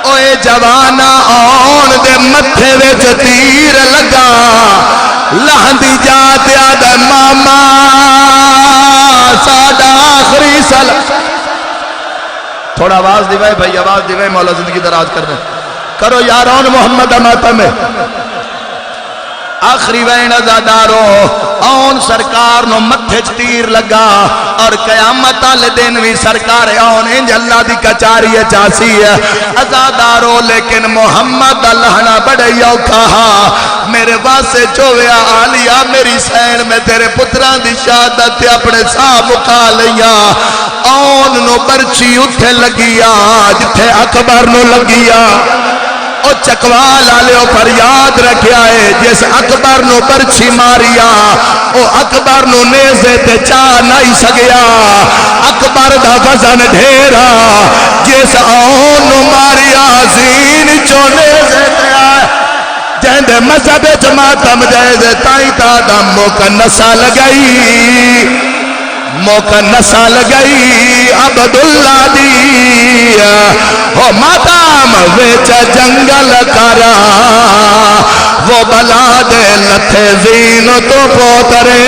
اوے جوانا آن دے متھے ویچ تیر لگا لہندی جاتے آدھے ماما سادہ آخری سلام تھوڑا آواز دیوائے بھائی آواز دیوائے مولا زندگی دراز کرنے کرو یارون محمد اماتہ میں آخری وین ازادارو آن سرکار نو متھے تیر لگا اور قیامت آلے دن بھی سرکار آن انج اللہ دی کچاری چاسی ہے ازادارو لیکن محمد اللہ نہ بڑے یو کہا میرے واسے چویا آلیا میری سین میں تیرے پتران دی شہادت اپنے ساں مکا لیا آن نو برچی اٹھے لگیا جتھے اکبر نو لگیا او چکوال آلیو پر یاد رکھیا ہے جس اکبر نو پرچھی ماریا او اکبر نو نیزے تے چاہ نہیں سگیا اکبر دا وزن ڈھیرا جس آن نو ماریا زین چو نیزے تے آئے جہندے مذہب جماعتم جائزے تائیں تا دم موقع نسا لگئی موقع نسا لگئی عبداللہ دی ہو ماتام ویچ جنگل کرا وہ بلا دے لتھے زین تو پوترے